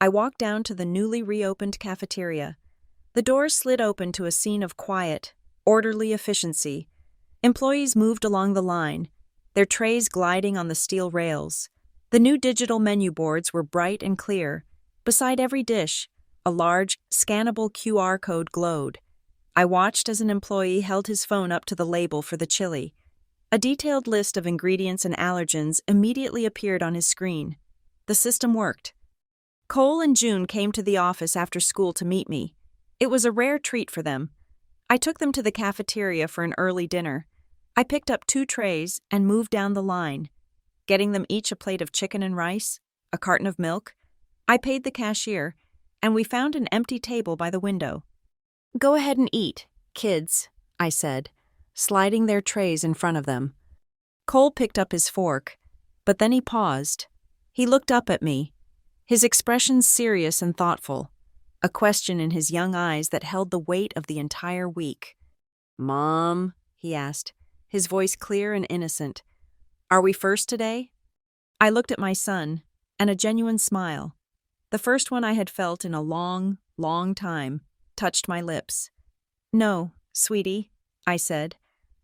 I walked down to the newly reopened cafeteria. The doors slid open to a scene of quiet, orderly efficiency. Employees moved along the line, their trays gliding on the steel rails. The new digital menu boards were bright and clear. Beside every dish, a large, scannable QR code glowed. I watched as an employee held his phone up to the label for the chili. A detailed list of ingredients and allergens immediately appeared on his screen. The system worked. Cole and June came to the office after school to meet me. It was a rare treat for them. I took them to the cafeteria for an early dinner. I picked up 2 trays and moved down the line, getting them each a plate of chicken and rice, a carton of milk. I paid the cashier, and we found an empty table by the window. "Go ahead and eat, kids," I said, sliding their trays in front of them. Cole picked up his fork, but then he paused. He looked up at me, his expression serious and thoughtful, a question in his young eyes that held the weight of the entire week. "Mom," he asked, his voice clear and innocent, "are we first today?" I looked at my son, and a genuine smile, the first one I had felt in a long, long time, touched my lips. "No, sweetie," I said,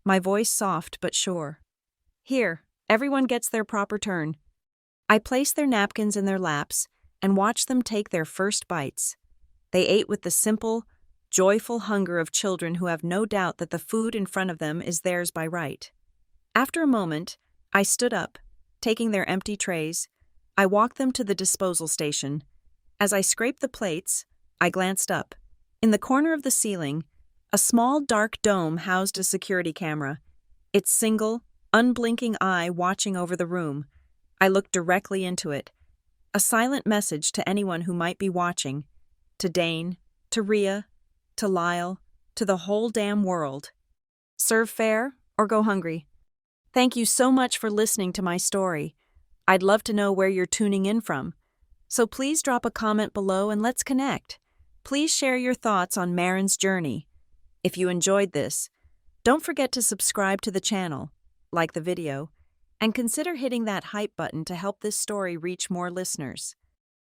my voice soft but sure. "Here, everyone gets their proper turn." I placed their napkins in their laps and watched them take their first bites. They ate with the simple, joyful hunger of children who have no doubt that the food in front of them is theirs by right. After a moment, I stood up, taking their empty trays. I walked them to the disposal station. As I scraped the plates, I glanced up. In the corner of the ceiling, a small dark dome housed a security camera, its single, unblinking eye watching over the room. I looked directly into it. A silent message to anyone who might be watching. To Dane, to Rhea, to Lyle, to the whole damn world. Serve fair or go hungry. Thank you so much for listening to my story. I'd love to know where you're tuning in from. So please drop a comment below and let's connect. Please share your thoughts on Marin's journey. If you enjoyed this, don't forget to subscribe to the channel, like the video, and consider hitting that hype button to help this story reach more listeners.